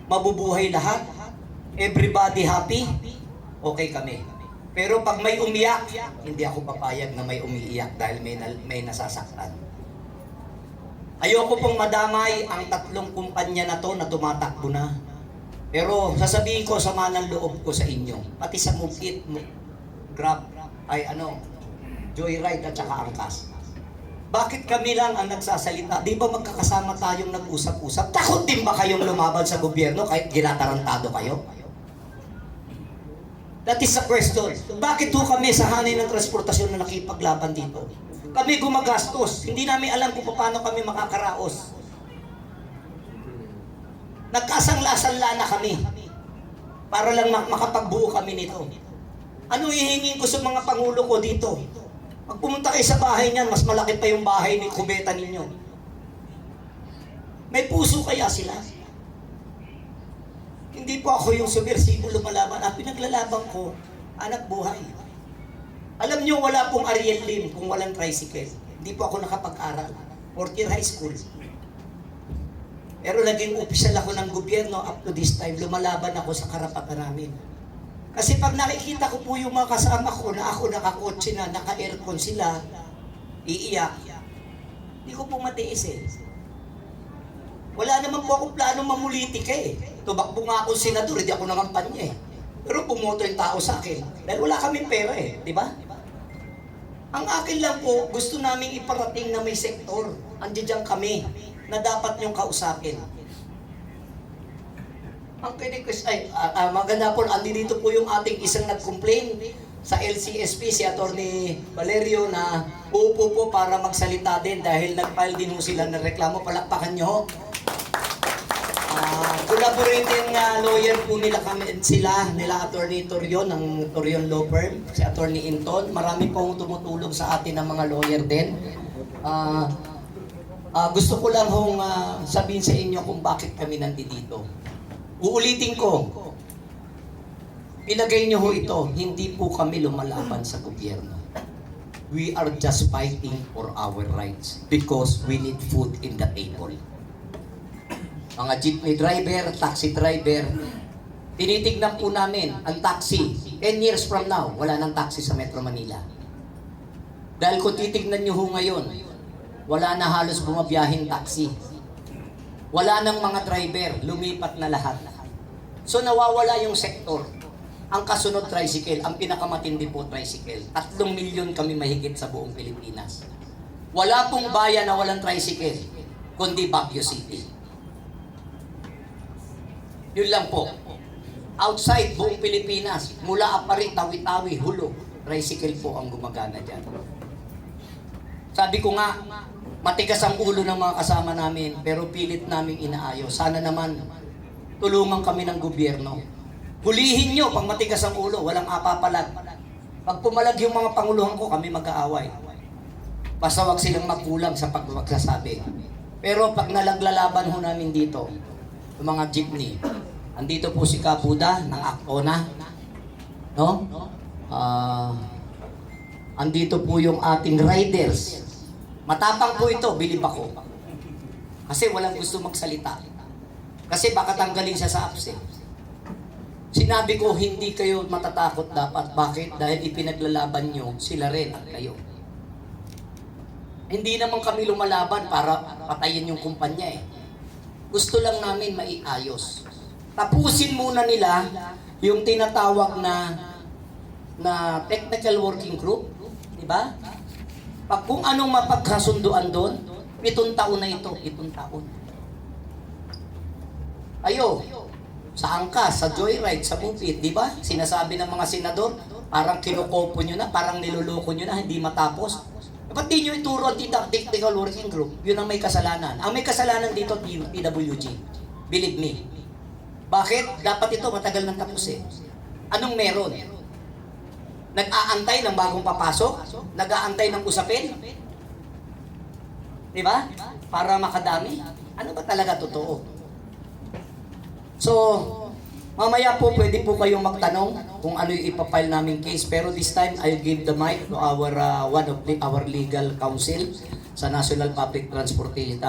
mabubuhay lahat, everybody happy, okay kami. Pero pag may umiyak, hindi ako papayag na may umiiyak dahil may nasasaktan. Ayoko pong madamay ang 3 kumpanya na to na tumatakbo na. Pero sasabihin ko sama ng loob ko sa inyo, pati sa Move It, Grab, Joyride at saka Angkas. Bakit kami lang ang nagsasalita? Di ba magkakasama tayong nag-usap-usap? Takot din ba kayong lumaban sa gobyerno kahit ginatarantado kayo? That is the question. Bakit ho kami sa hanay ng transportasyon na nakipaglaban dito? Kami gumagastos. Hindi namin alam kung paano kami makakaraos. Nagkasangla-sanla na kami para lang makapagbuo kami nito. Anong ihingin ko sa mga pangulo ko dito? Pag pumunta kayo sa bahay niyan, mas malaki pa yung bahay ni kubeta ninyo. May puso kaya sila? Hindi po ako yung subversibo lumalaban. Ang pinaglalaban ko, anak buhay. Alam niyo, wala pong Ariel Lim kung walang tricycle. Hindi po ako nakapag-aral. 4th year high school. Pero naging opisyal ako ng gobyerno up to this time. Lumalaban ako sa karapatan namin. Kasi pag nakikita ko po yung mga kasama ko na ako nakakotse na, naka-aircon sila, iiyak. Hindi ko po matiis eh. Wala naman po akong plano mamulitika eh. Tumakbo nga ako senador, hindi ako nangampanya eh. Pero pumoto yung tao sa akin. Dahil wala kaming pera eh, di ba? Ang akin lang po, gusto naming iparating na may sektor. Andiyan kami na dapat niyong kausapin. Ang kinikwes ay maganda po, andito po yung ating isang nag-complain sa LCSP, si Atty. Valerio, na uupo po para magsalita din dahil nag-file din ho sila ng reklamo. Palakpakan nyo. Collaborating lawyer po nila nila Atty. Torion ng Torion Law Firm, si Atty. Inton. Marami pong tumutulong sa atin ng mga lawyer din. Gusto ko lang hong sabihin sa inyo kung bakit kami nandito. Uulitin ko, ilagay niyo ho ito, hindi po kami lumalaban sa gobyerno. We are just fighting for our rights because we need food in the table. Mga jeepney driver, taxi driver, tinitignan po namin ang taxi. 10 years from now, wala nang taxi sa Metro Manila. Dahil kung titignan niyo ho ngayon, wala na halos bumabiyahing taxi. Wala nang mga driver, lumipat na lahat. So nawawala yung sektor. Ang kasunod tricycle, ang pinakamatindi po tricycle. 3 milyon kami mahigit sa buong Pilipinas. Wala pong bayan na walang tricycle, kundi Baguio City. Yun lang po. Outside buong Pilipinas, mula Apari, Tawi-Tawi, Hulo, tricycle po ang gumagana dyan. Sabi ko nga, matigas ang ulo ng mga kasama namin, pero pilit namin inaayos. Sana naman, tulungan kami ng gobyerno. Hulihin nyo pag matigas ang ulo, walang apapalag. Pag pumalag yung mga panguluhan ko, kami mag-aaway. Basta wag silang magkulang sa pagsasabi. Pero pag nalaglalaban ho namin dito, yung mga jeepney, andito po si Kapuda ng Actona, no? Andito po yung ating riders. Matapang po ito, bilib ako. Kasi walang gusto magsalita. Kasi baka tanggalin siya sa absent. Sinabi ko, hindi kayo matatakot dapat. Bakit? Dahil ipinaglalaban nyo, sila rin at kayo. Hindi naman kami lumalaban para patayin yung kumpanya eh. Gusto lang namin maiayos. Tapusin muna nila yung tinatawag na technical working group. Diba? Pag kung anong mapagkasunduan doon, 7 taon na ito, 7 taon. Ayo, sa angkas, sa joyride, sa bukid, di ba? Sinasabi ng mga senador, parang kinukopo nyo na, parang niloloko nyo na, hindi matapos. Ba't di nyo ituro ang technical working group? Yun ang may kasalanan. Ang may kasalanan dito, PWG. Believe me. Bakit? Dapat ito matagal nang tapos eh. Anong meron? Nag-aantay ng bagong papasok? Nag-aantay ng usapin? Di ba? Para makadami? Ano ba talaga totoo? So, mamaya po pwede po kayong magtanong kung ano yung ipapile naming case. Pero this time, I'll give the mic to our one of our legal counsel sa National Public Transportation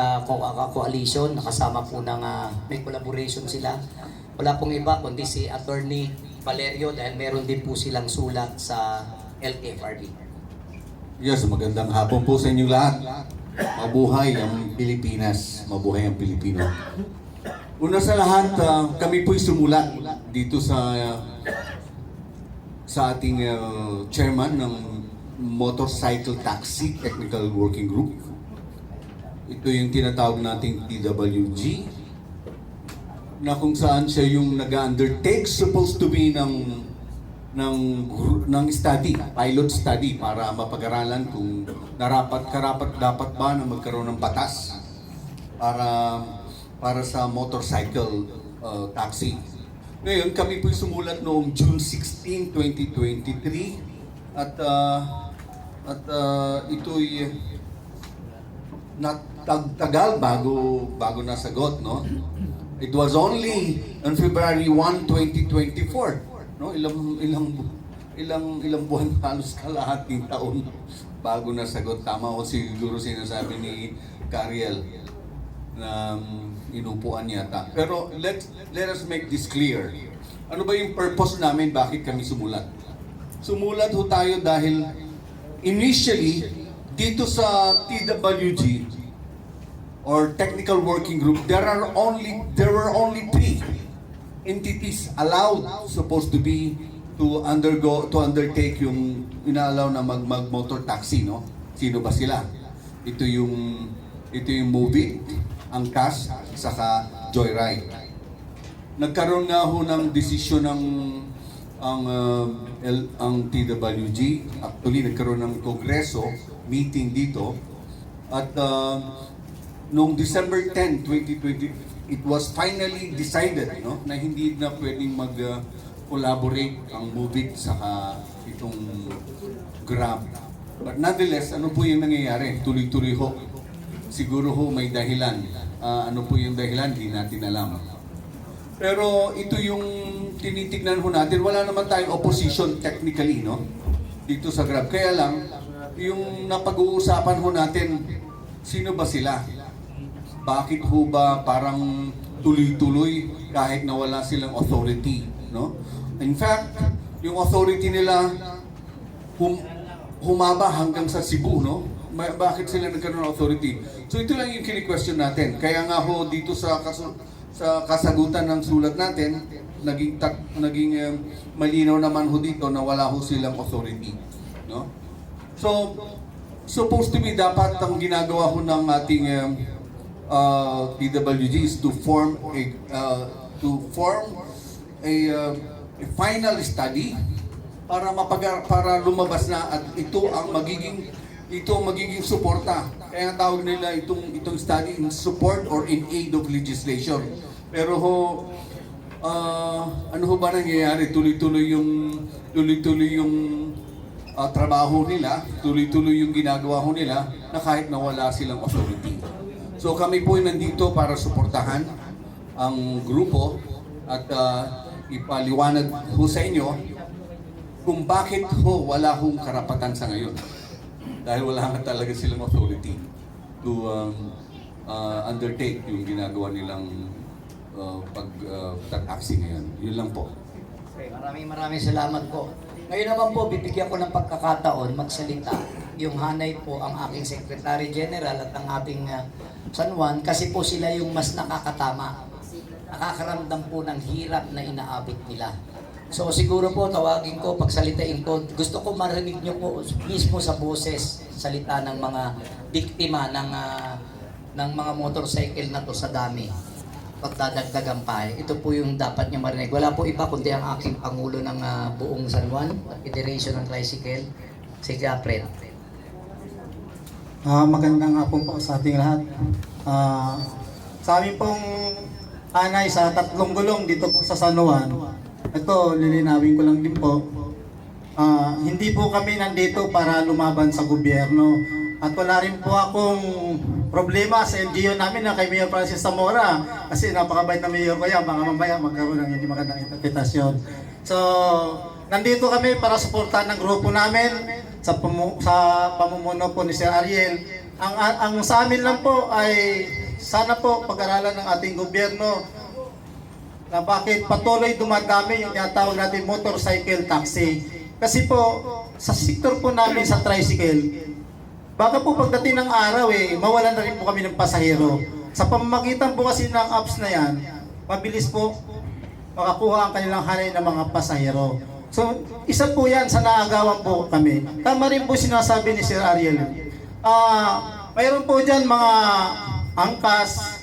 Coalition. Nakasama po ng may collaboration sila. Wala pong iba kundi si Atty. Valerio dahil meron din po silang sulat sa LTFRB. Yes, magandang hapon po sa inyong lahat. Mabuhay ang Pilipinas, mabuhay ang Pilipino. Una sa lahat, kami po'y sumulat dito sa ating chairman ng Motorcycle Taxi Technical Working Group. Ito yung tinatawag nating TWG, na kung saan siya yung nag-undertake, supposed to be ng study, pilot study, para mapag-aralan kung karapat dapat ba na magkaroon ng batas para para sa motorcycle taxi. Ngayon, kami po sumulat noong June 16, 2023 at ito'y tagal bago nasagot, no? It was only on February 1, 2024, no? Ilang buwan, halos kalahating taon bago nasagot. Tama ko siguro sinasabi ni Cariel na inupuan yata. Pero let us make this clear. Ano ba yung purpose namin, bakit kami sumulat? Sumulat ho tayo dahil initially dito sa TWG or Technical Working Group, there were only 3 entities allowed, supposed to be, to undertake yung inaalaw na mag motor taxi, no? Sino ba sila? Ito yung Movic, ang CAS, saka Joyride. Nagkaroon nga ho ng desisyon ang TWG. Actually, nagkaroon ng kongreso meeting dito at noong December 10, 2020, it was finally decided, no, na hindi na pwedeng mag-collaborate ang Movic saka itong Grab. But nonetheless, ano po yung nangyayari? Tuloy-tuloy ho. Siguro ho may dahilan. Ano po yung dahilan? Hindi natin alam. Pero ito yung tinitignan ho natin. Wala naman tayong opposition technically, no? Dito sa Grab. Kaya lang, yung napag-uusapan ho natin, sino ba sila? Bakit ho ba parang tuloy-tuloy kahit na wala silang authority, no? In fact, yung authority nila humaba hanggang sa Cebu, no? Bakit sila nagkaroon ng authority? So ito lang yung kini-question natin. Kaya nga ho dito sa kasagutan ng sulat natin, naging malinaw naman ho dito na wala ho silang authority, no? So supposed to be dapat ang ginagawa ho ng ating TWG is to form a final study para lumabas na at ito ang magiging suporta. Kaya ang tawag nila itong study in support or in aid of legislation. Pero ano ho ba nangyayari? Tuloy-tuloy yung trabaho nila, tuloy-tuloy yung ginagawa ho nila na kahit nawala silang authority. So kami po ay nandito para suportahan ang grupo at ipaliwanag ho sa inyo kung bakit ho wala hong karapatan sa ngayon. Dahil wala nga talaga silang authority to undertake yung ginagawa nilang pag-taxi ngayon. Yun lang po. Okay, maraming salamat po. Ngayon naman po, bibigyan ko ng pagkakataon magsalita yung hanay po ang aking Secretary General at ang ating San Juan kasi po sila yung mas nakakatama. Nakakaramdam po ng hirap na inaabot nila. So siguro po tawagin ko, pagsalitain ko, gusto ko marinig nyo po mismo sa boses, salita ng mga biktima ng mga motorcycle na to sa dami. Pagdadagdagan pa. Ito po yung dapat nyo marinig. Wala po iba kundi ang aking Pangulo ng buong San Juan, Federation ng Tricycle, si Japret. Magandang hapon po sa ating lahat. Sa amin pong anay sa 3 gulong dito po sa San Juan, ito lilinawin ko lang din po. Hindi po kami nandito para lumaban sa gobyerno. At wala rin po akong problema sa LGU namin na kay Mayor Francis Zamora kasi napakabait na mayor ko yan, baka mamaya magkaroon ng hindi magandang interpretasyon. So, nandito kami para suportahan ng grupo namin sa pamumuno po ni Sir Ariel. Ang sa amin lang po ay sana po pag-aralan ng ating gobyerno na bakit patuloy dumadami yung tinatawag natin motorcycle taxi. Kasi po, sa sektor po namin sa tricycle, baka po pagdating ng araw mawalan na rin po kami ng pasahero. Sa pamamagitan po kasi ng apps na yan, mabilis po makakuha ang kanilang hanay ng mga pasahero. So, isa po yan sa naagawan po kami. Tama rin po sinasabi ni Sir Ariel. Mayroon po dyan mga angkas,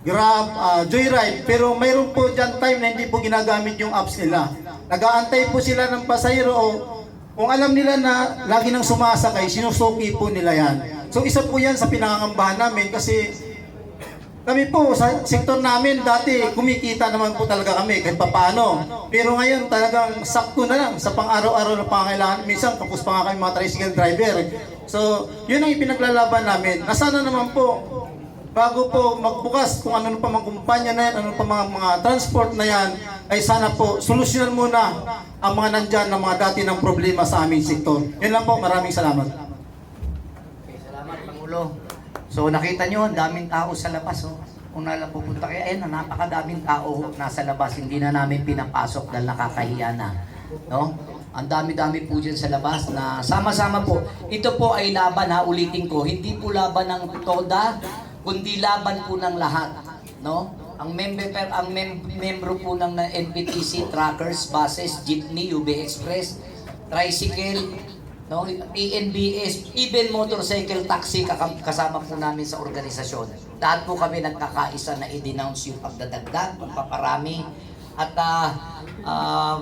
Grab, Joyride, pero mayroon po dyan time na hindi po ginagamit yung apps nila. Nag-aantay po sila ng pasahero o kung alam nila na lagi nang sumasakay, sinusuki po nila yan. So isa po yan sa pinangangambahan namin kasi Kami po sa sektor namin dati kumikita naman po talaga kami kahit papaano. Pero ngayon talagang sakto na lang sa pang-araw-araw na pangangailangan. Minsan tapos pa nga kami mga tricycle driver. So, yun ang ipinaglalaban namin. Nasana naman po bago po magbukas kung ano pa mga kumpanya na yan, ano pa mga transport na yan, ay sana po solusyonan muna ang mga nandyan na mga dati ng problema sa aming sektor. Yun lang po, maraming salamat. Okay, salamat Pangulo. So nakita nyo, ang daming tao sa labas. Oh. Kung nalang pupunta kayo, ayun, napakadaming tao nasa labas. Hindi na namin pinapasok dahil nakakahiya na. No? Ang dami-dami po dyan sa labas na sama-sama po. Ito po ay laban, ha, ulitin ko. Hindi po laban ng TODA, kundi laban po ng lahat. No? Ang membro po ng NPTC, truckers, buses, jeepney, UB Express, tricycle, no, ANBS, even motorcycle taxi kasama po namin sa organisasyon. Lahat po kami nagkakaisa na i-denounce yung pagdadagdag, pagpaparami, at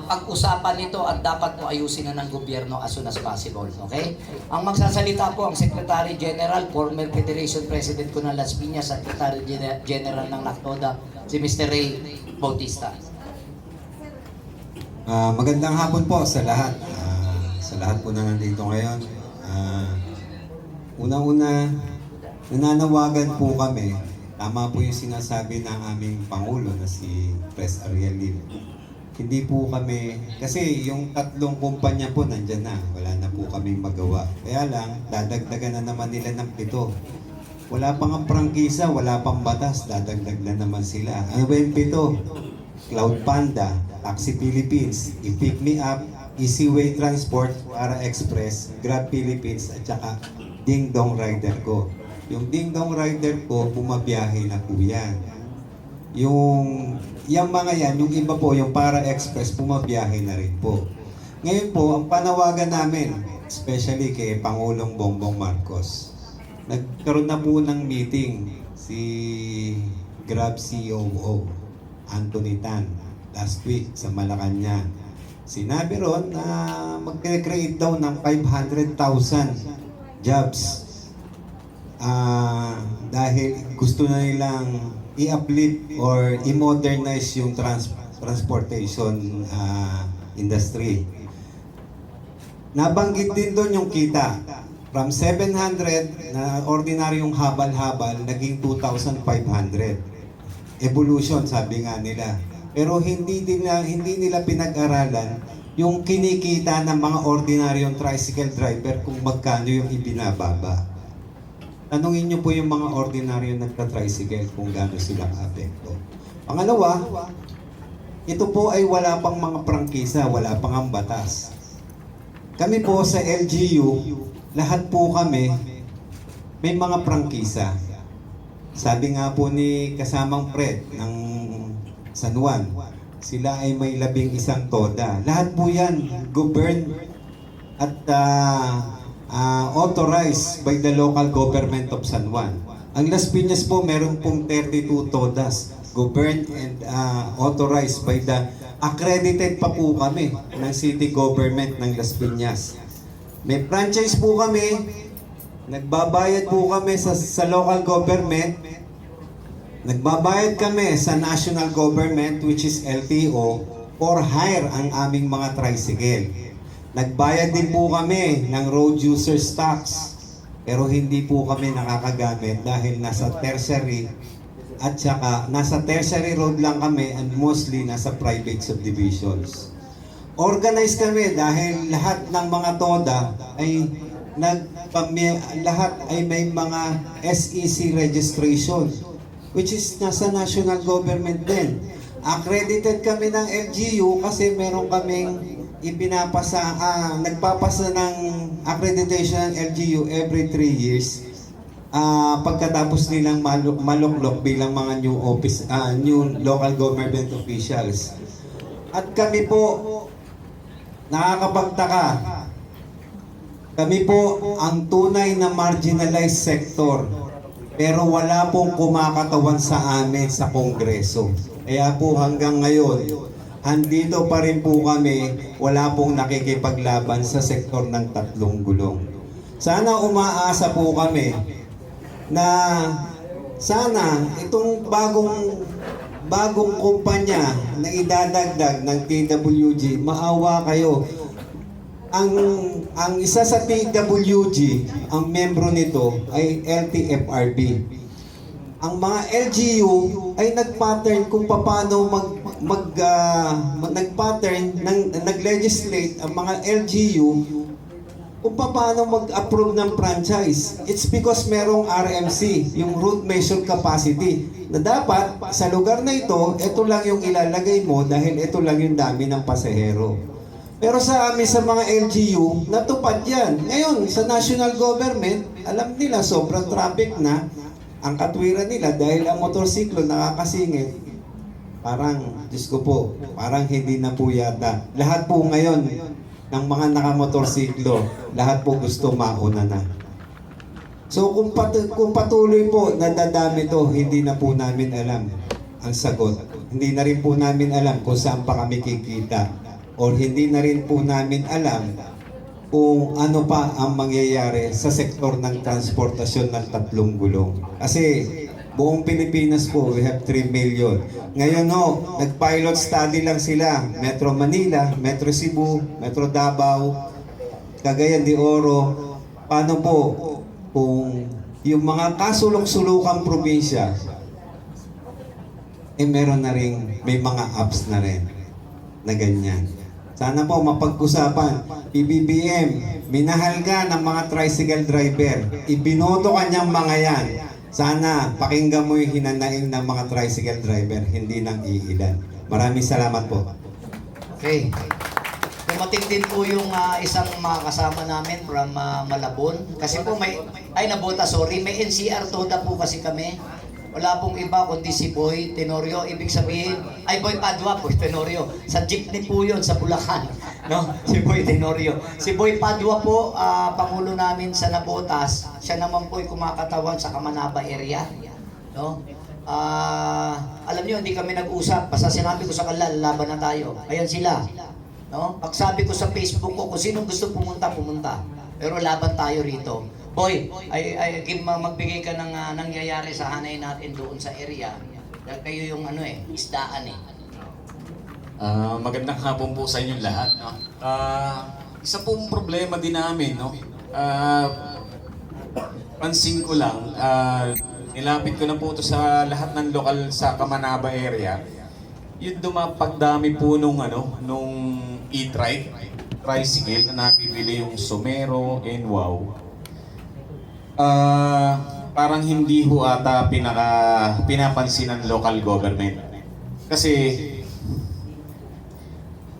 pag-usapan nito at dapat po ayusin na ng gobyerno as soon as possible. Okay? Ang magsasalita po ang Secretary General, former Federation President ko ng Las Piñas, Secretary General ng NACTODA, si Mr. Ray Bautista. Magandang hapon po sa lahat. Sa lahat po na nandito ngayon. Unang-una, nananawagan po kami. Tama po yung sinasabi ng aming Pangulo na si Pres Ariel Lim. Hindi po kami, kasi yung tatlong kumpanya po nandyan na. Wala na po kaming magawa. Kaya lang, dadagdagan na naman nila ng 7. Wala pang ang prangkisa, wala pang batas, dadagdag na naman sila. Ano ba yung 7? Cloud Panda, Taxi Philippines, I-Pick Me Up, Easyway Transport, Para Express, Grab Philippines, at saka Ding Dong Rider Ko. Yung Ding Dong Rider Ko, bumabiyahe na po yan. Yung mga yan, yung iba po, yung Para Express, bumabiyahe na rin po. Ngayon po, ang panawagan namin, especially kay Pangulong Bongbong Marcos, nagkaroon na po ng meeting si Grab COO, Anthony Tan, last week sa Malacanang. Sinabi ron na mag-create daw ng 500,000 jobs dahil gusto na nilang i-uplift or i-modernize yung transportation industry. Nabanggit din doon yung kita. From 700 na ordinaryong habal-habal, naging 2,500. Evolution, sabi nga nila. Pero hindi nila pinag-aralan yung kinikita ng mga ordinaryong tricycle driver kung magkano yung ibinababa. Tanungin niyo po yung mga ordinaryong nagka-tricycle kung gaano silang apekto. Pangalawa, ito po ay wala pang mga prangkisa, wala pang ang batas. Kami po sa LGU, lahat po kami may mga prangkisa. Sabi nga po ni kasamang Fred ng San Juan, sila ay may 11 TODA. Lahat po yan, governed at authorized by the local government of San Juan. Ang Las Piñas po, meron pong 32 TODAs, governed and authorized by the accredited pa po kami ng city government ng Las Piñas. May franchise po kami, nagbabayad po kami sa local government, nagbabayad kami sa national government which is LTO for hire ang aming mga tricycle. Nagbayad din po kami ng road users tax pero hindi po kami nakakagamit dahil nasa tertiary at saka nasa tertiary road lang kami and mostly nasa private subdivisions. Organized kami dahil lahat ng mga TODA ay lahat ay may mga SEC registration which is nasa national government din. Accredited kami ng LGU kasi meron kaming nagpapasa ng accreditation ng LGU every 3 years pagkatapos nilang maluklok bilang mga new local government officials. At kami po, nakakapagtaka, kami po ang tunay na marginalized sector. Pero wala pong kumakatawan sa amin sa Kongreso. Kaya po hanggang ngayon, andito pa rin po kami, wala pong nakikipaglaban sa sektor ng 3 gulong. Sana umaasa po kami na sana itong bagong kumpanya na idadagdag ng TWG, maawa kayo. Ang isa sa TWG, ang membro nito ay LTFRB. Ang mga LGU ay nag-pattern kung paano nag-legislate ang mga LGU kung paano mag-approve ng franchise. It's because merong RMC, yung route measure capacity, na dapat sa lugar na ito lang yung ilalagay mo dahil ito lang yung dami ng pasahero. Pero sa amin sa mga LGU, natupad yan. Ngayon, sa national government, alam nila sobrang traffic na ang katwiran nila dahil ang motorsiklo nakakasingit. Parang, Diyos ko po, parang hindi na po yata. Lahat po ngayon ng mga nakamotorsiklo, lahat po gusto mauna na. So kung patuloy po nadadami to, hindi na po namin alam ang sagot. Hindi na rin po namin alam kung saan pa kami kikita. Or hindi na rin po namin alam kung ano pa ang mangyayari sa sektor ng transportasyon ng 3 gulong. Kasi buong Pilipinas po, we have 3 million. Ngayon nag-pilot study lang sila. Metro Manila, Metro Cebu, Metro Davao, Cagayan de Oro. Paano po kung yung mga kasulok-sulukang probinsya, meron na rin, may mga apps na rin na ganyan. Sana po mapag-usapan. PBBM, minahal ka ng mga tricycle driver. Ibinoto ka niyang mga yan. Sana pakinggan mo yung hinanaing ng mga tricycle driver, hindi ng iilan. Maraming salamat po. Okay. Dumating din po yung isang mga kasama namin from Malabon. Kasi po may NCR Toda po kasi kami. Wala pong iba kundi si Boy Tenorio. Ibig sabihin, Boy Padua, Boy Tenorio. Sa jeepney po yun, sa Bulacan. No? Si Boy Tenorio. Si Boy Padua po, pangulo namin sa Nabotas. Siya naman po ay kumakatawan sa Kamanaba area. No? Alam niyo, hindi kami nag-usap. Basta sinabi ko sa kanila, laban na tayo. Ayan sila. No? Pag sabi ko sa Facebook ko, kung sinong gusto pumunta, pumunta. Pero laban tayo rito. Boy, magbigay ka ng nangyayari sa hanay natin doon sa area. Dahil kayo yung isdaan Magandang hapon po sa inyong lahat. No? Isa pong problema din namin, no? Pansin ko lang, nilapit ko na po ito sa lahat ng lokal sa Kamanaba area. Yung pagdami po nung e-trike, tricycle na nabibili yung Somero and Wow. Parang hindi ho ata pinapansin ng local government. Kasi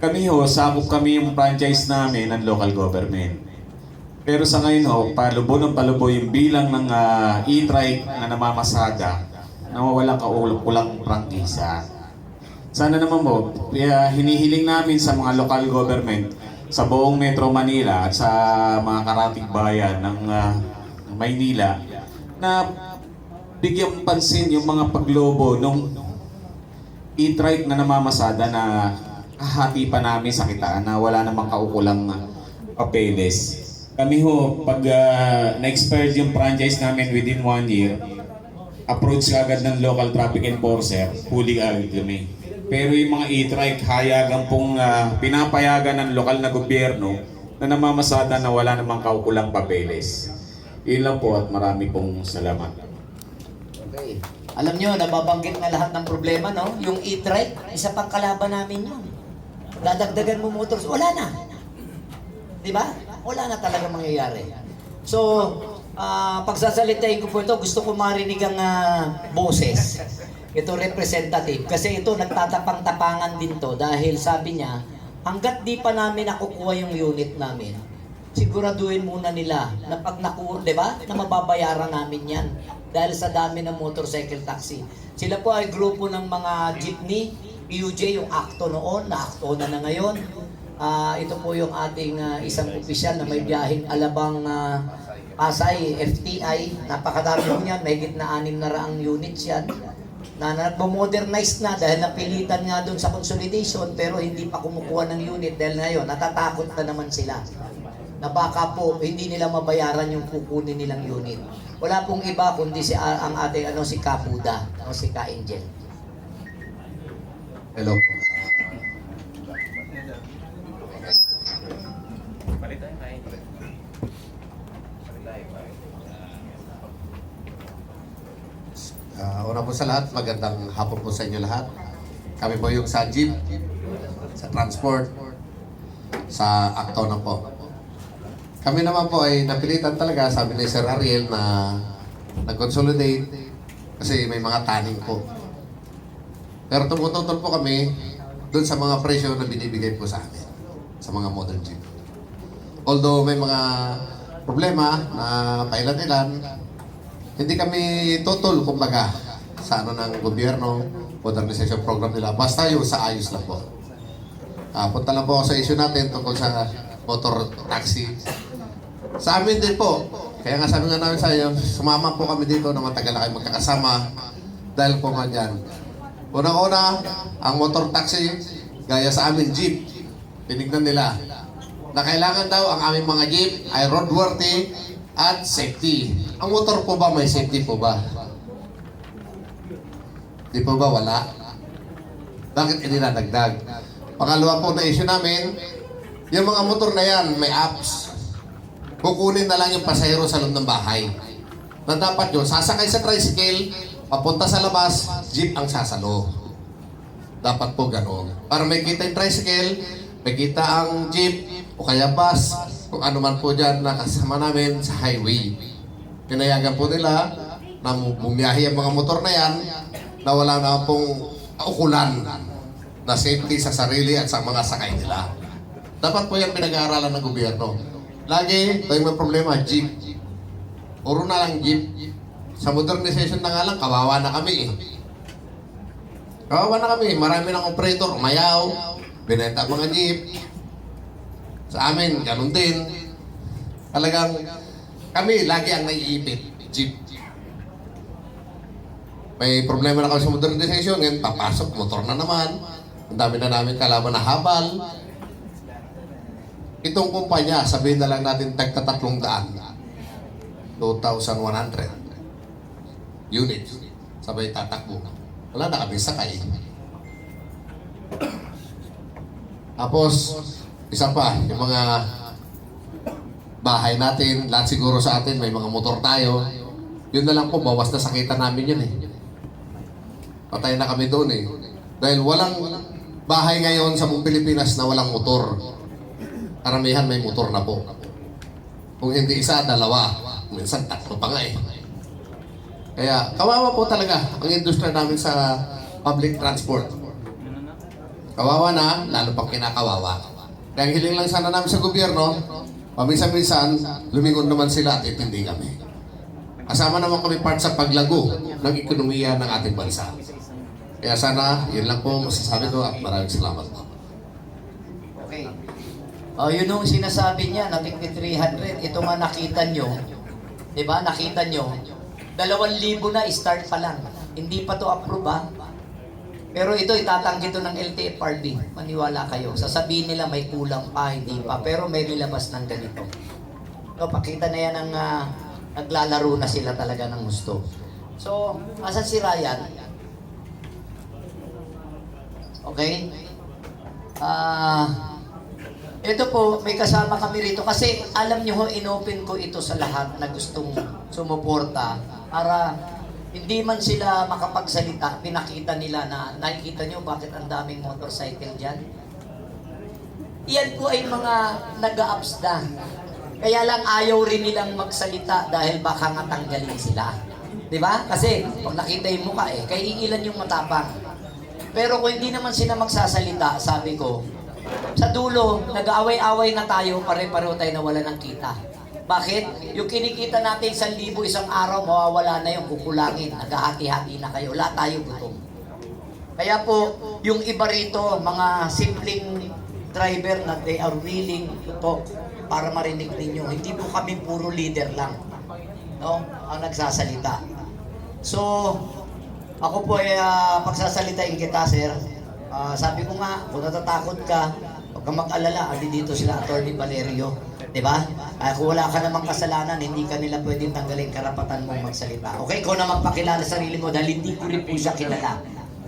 kami sakop kami yung franchise namin ng local government. Pero sa ngayon palubo yung bilang ng e-trike na namamasada, nawawalang kaulang prangkisa. Sana naman hinihiling namin sa mga local government sa buong Metro Manila at sa mga karatig bayan ng Maynila na bigyan pansin yung mga paglobo nung e-trike na namamasada na kahati pa namin sa kitaan na wala namang kaukulang papeles. Kami pag na-expired yung franchise namin within 1 year, approach agad ng local traffic enforcer, huli agad kami. Pero yung mga e-trike, hayagan pong pinapayagan ng lokal na gobyerno na namamasada na wala namang kaukulang papeles. Yun lang po at marami pong salamat. Okay. Alam nyo, nababanggit na lahat ng problema, no? Yung e-trike, isa pang kalaban namin yun. Dadagdagan mo motors, wala na. Di ba? Wala na talaga mangyayari. So, pagsasalitain ko po ito, gusto ko marinig ang boses. Ito representative. Kasi ito, nagtatapang-tapangan din to dahil sabi niya, hanggat di pa namin nakukuha yung unit namin, siguraduhin muna nila na pag nakuha, di ba? Na mababayaran namin yan dahil sa dami ng motorcycle taxi. Sila po ay grupo ng mga jeepney, PUJ, yung ACTO noon, na-ACTO na ngayon. Ito po yung ating isang opisyal na may biyaheng Alabang Pasay, FTI. Napakadami po yan, may gitna 600 units yan. Na nagmo-modernize na dahil napilitan nga doon sa consolidation pero hindi pa kumukuha ng unit dahil ngayon natatakot na naman sila. na baka po hindi nila mabayaran yung kukunin nilang unit. Wala pong iba kundi ang ating si Kapuda o si Ka Angel. Hello po. Una po sa lahat, magandang hapon po sa inyo lahat. Kami po yung sa jeep, sa transport, sa Actona po. Kami naman po ay napilitan talaga, sabi ni Sir Ariel, na nag-consolidate kasi may mga taning po. Pero tumututol po kami doon sa mga presyo na binibigay po sa amin, sa mga modern jeep. Although may mga problema na pailan-ilan, hindi kami tutol, kumbaga, sa ano ng gobyerno, modernization program nila. Basta yung sa ayos lang po. Punta lang po ako sa issue natin tungkol sa motor taxi. Sa amin din po, kaya nga sabi nga namin sa iyo, sumama po kami dito na matagal na kayo magkakasama dahil po nga dyan. Unang-una, ang motor taxi, gaya sa amin jeep, tinignan nila na kailangan daw ang aming mga jeep ay roadworthy at safety. Ang motor po ba may safety po ba? Di po ba wala? Bakit ininadagdag? Pangalawa po na issue namin, yung mga motor na yan may apps. Kukunin na lang yung pasahero sa loob ng bahay. Na dapat yun, sasakay sa tricycle, papunta sa labas, jeep ang sasalo. Dapat po gano'n. Para may kita yung tricycle, may kita ang jeep, o kaya bus, kung ano man po dyan na kasama namin sa highway. Pinayagan po nila na bumiyahe ang mga motor na yan na wala na pong kaukulan na safety sa sarili at sa mga sakay nila. Dapat po yan pinag-aaralan ng gobyerno. Lagi, tayo may problema, jeep. Puro na lang jeep. Sa modernization na nga lang, kawawa na kami eh. Kawawa na kami. Marami ng operator, umayaw, binenta ang mga jeep. Sa amin, ganun din. Talagang, kami lagi ang naiipit, jeep. May problema na kami sa modernization, ngayon papasok, motor na naman. Ang dami na namin kalaban na habal. Itong kumpanya, sabihin na lang natin tagta 300. 2,100 units. Sabay tatakbo. Wala na kami sakay. Tapos, isa pa, yung mga bahay natin, lahat siguro sa atin, may mga motor tayo. Yun na lang po, bawas na sakitan namin yun eh. Patay na kami doon eh. Dahil walang bahay ngayon sa buong Pilipinas na walang motor. Karamihan may motor na po. Kung hindi isa, dalawa. Minsan tatlo pa nga eh. Kaya kawawa po talaga ang industriya namin sa public transport. Kawawa na, lalo pang kinakawawa. Kaya ang hiling lang sana namin sa gobyerno, paminsan-minsan, lumingon naman sila at itindi kami. Kasama naman kami part sa paglago ng ekonomiya ng ating bansa. Kaya sana, yun lang po masasabi ko at maraming salamat po. Okay. Yun yung sinasabi niya, na 300, ito nga nakita nyo. Diba? Nakita nyo. 2,000 na, start pa lang. Hindi pa to approve ha. Pero ito, itatanggi to ng LTFRB. Maniwala kayo. Sasabihin nila may kulang pa, hindi pa. Pero may nilabas ng ganito. So, pakita na yan ng naglalaro na sila talaga ng gusto. So, asan si Ryan? Okay? Ito po, may kasama kami rito. Kasi alam nyo ho, inopen ko ito sa lahat na gustong sumuporta para hindi man sila makapagsalita, pinakita nila na nakikita nyo bakit ang daming motorcycle dyan. Iyan po ay mga nag-a-ups na. Kaya lang ayaw rin nilang magsalita dahil baka nga tanggalin sila. Diba? Kasi pag nakita yung mukha kaya ilan yung matapang. Pero kung hindi naman sila magsasalita, sabi ko, sa dulo, nag-aaway-away na tayo, pare-pareho tayo nawala ng kita. Bakit? Yung kinikita natin 1,000 isang araw, mawawala na yung kukulangin. Naghahati-hati na kayo. Wala tayo gutom. Kaya po, yung iba rito, mga simpleng driver na they are willing to talk para marinig ninyo. Hindi po kami puro leader lang, no? Ang nagsasalita. So, ako po ay pagsasalitain kita, sir. Sabi ko nga, kung natatakot ka, huwag kang mag-alala. Andi dito sila, Attorney Valerio. Diba? Kung wala ka namang kasalanan, hindi ka nila pwedeng tanggalin karapatan mong magsalita. Okay, ikaw na magpakilala sa sarili mo dahil hindi ko rin po siya kilala.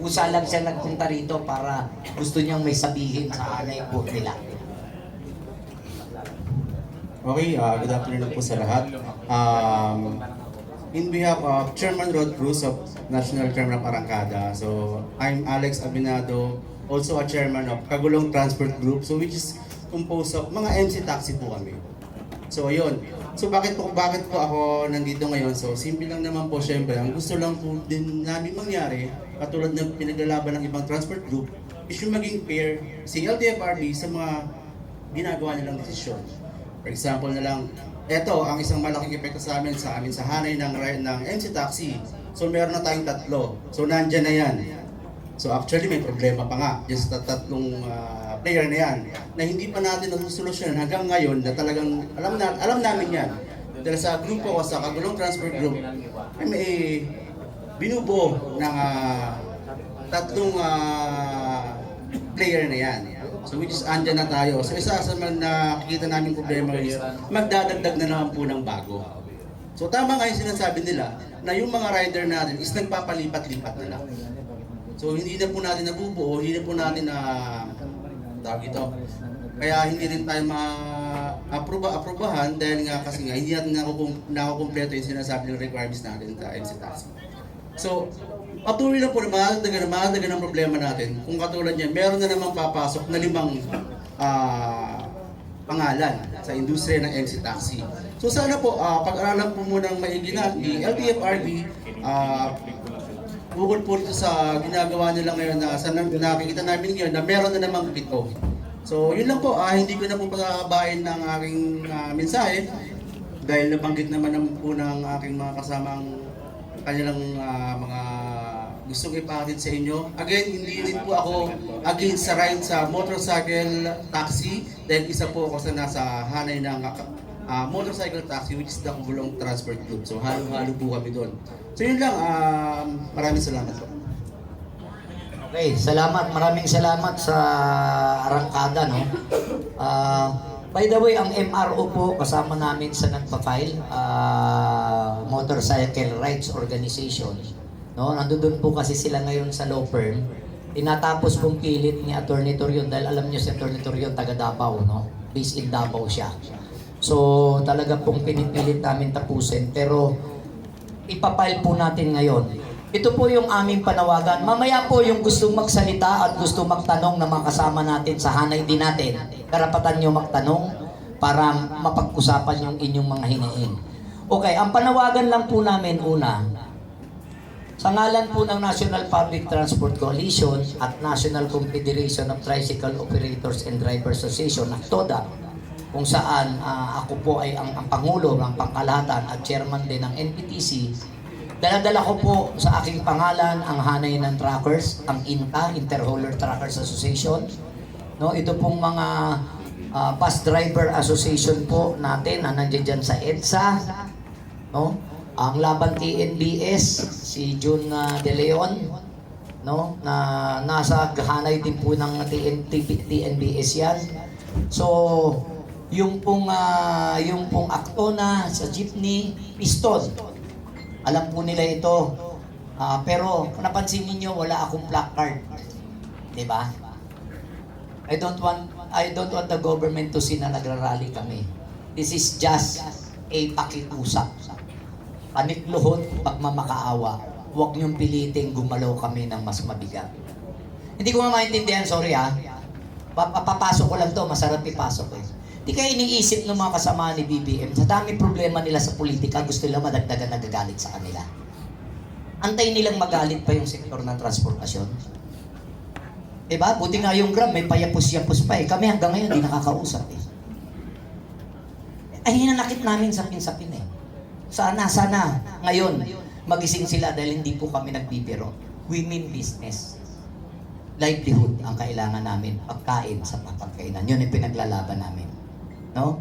Usa lang siya nagpunta rito para gusto niyang may sabihin sa anay po nila. Okay, good afternoon po sa lahat. In behalf of Chairman Rod Cruz of National Chairman of Arangkada, so I'm Alex Abinado, also a chairman of Kagulong Transport Group, so which is composed of mga MC taxi po kami. So ayun. So bakit po ako nandito ngayon? So simple lang naman po, syempre, ang gusto lang po din namin mangyari, katulad ng pinaglalaban ng ibang transport group, is yung maging fair si LTFRB sa mga ginagawa nilang desisyon. For example na lang, eto ang isang malaking epekto sa amin sa hanay ng MC Taxi. So meron na tayong 3. So nandyan na yan. So actually may problema pa nga dyan sa tatlong player na yan na hindi pa natin nasusolusyonan hanggang ngayon na talagang alam namin yan. Dahil sa grupo ko, sa Kagulong Transport Group, ay may binubuo ng 3 player na yan. So which is andyan na tayo. So isa sa mga nakikita namin problema is magdadagdag na naman po ng bago. So tama nga yung sinasabi nila na yung mga rider natin is nagpapalipat-lipat na lang. So hindi na po natin nabubuo, hindi na po natin tawag ito. Kaya hindi rin tayo ma-aprobahan dahil nga kasi nga hindi natin nakukumpleto yung sinasabi ng requirements natin sa MC Taxi. So patuloy lang po na mahalaga ng problema natin. Kung katulad niyan, meron na namang papasok na 5 pangalan sa industriya ng MC Taxi. So sana po, pag-aralan po muna ng maigi natin, LTFRB, bukod po dito sa ginagawa nila ngayon na sa nakikita namin ngayon na meron na namang 7. So yun lang po, hindi ko na po pagkakabain ng aking mensahe dahil nabanggit naman po ng aking mga kasamang kanilang mga gustong ipakita sa inyo. Again, hindi rin po ako against sa ride sa motorcycle taxi dahil isa po ako sa nasa hanay ng motorcycle taxi which is the Kagulong Transport Group. So halo-halo po kami doon. So yun lang, maraming salamat po. Okay, salamat. Maraming salamat sa Arangkada, no? By the way, ang MRO po kasama namin sa nagpa-file, Motorcycle Rights Organization. No, nandoon po kasi sila ngayon sa law firm. Tinatapos pong pilit ni Attorney Torion dahil alam niyo si Attorney Torion taga Davao, no? Based in Davao siya. So, talaga pong pinipilit namin tapusin pero ipapile po natin ngayon. Ito po yung aming panawagan. Mamaya po yung gustong magsalita at gusto magtanong na mga kasama natin sa hanay din natin. Karapatan nyo magtanong para mapag-usapan yung inyong mga hinaing. Okay, ang panawagan lang po namin una, sa ngalan po ng National Public Transport Coalition at National Confederation of Tricycle Operators and Drivers Association, NACTODA, kung saan ako po ay ang Pangulo ng Pangkalahatan at Chairman din ng NPTC, dala-dala ko po sa aking pangalan ang hanay ng truckers, ang INTA, Interhauler Truckers Association. No, ito pong mga bus driver association po natin na nandiyan dyan sa EDSA. No? Ang Laban TNBS, si June De Leon, no? Na nasa hanay din po ng TNBS yan. So, yung pong Actona sa jeepney, Piston. Alam po nila ito. Pero napansin niyo wala akong placard. 'Di ba? I don't want the government to see na nagrarally kami. This is just a pakiusap. Panikluhod, pagmamakaawa. Huwag niyong piliting gumalaw kami ng mas mabigat. Hindi ko maintindihan, sorry papasok ko lang to, masarap ipasok eh. Di kayo iniisip ng mga kasama ni BBM, sa dami problema nila sa politika, gusto nila madagdagan nagagalit sa kanila. Antay nilang magalit pa yung sektor ng transportasyon. Diba? Buti nga yung Grab, may payapos-yapos pa eh. Kami hanggang ngayon, di nakakausap eh. Ay, hinanakit namin sapin-sapin eh. Sana ngayon, magising sila dahil hindi po kami nagbibiro. We mean business. Livelihood ang kailangan namin, pagkain sa pagkainan. Yun yung pinaglalaban namin. No?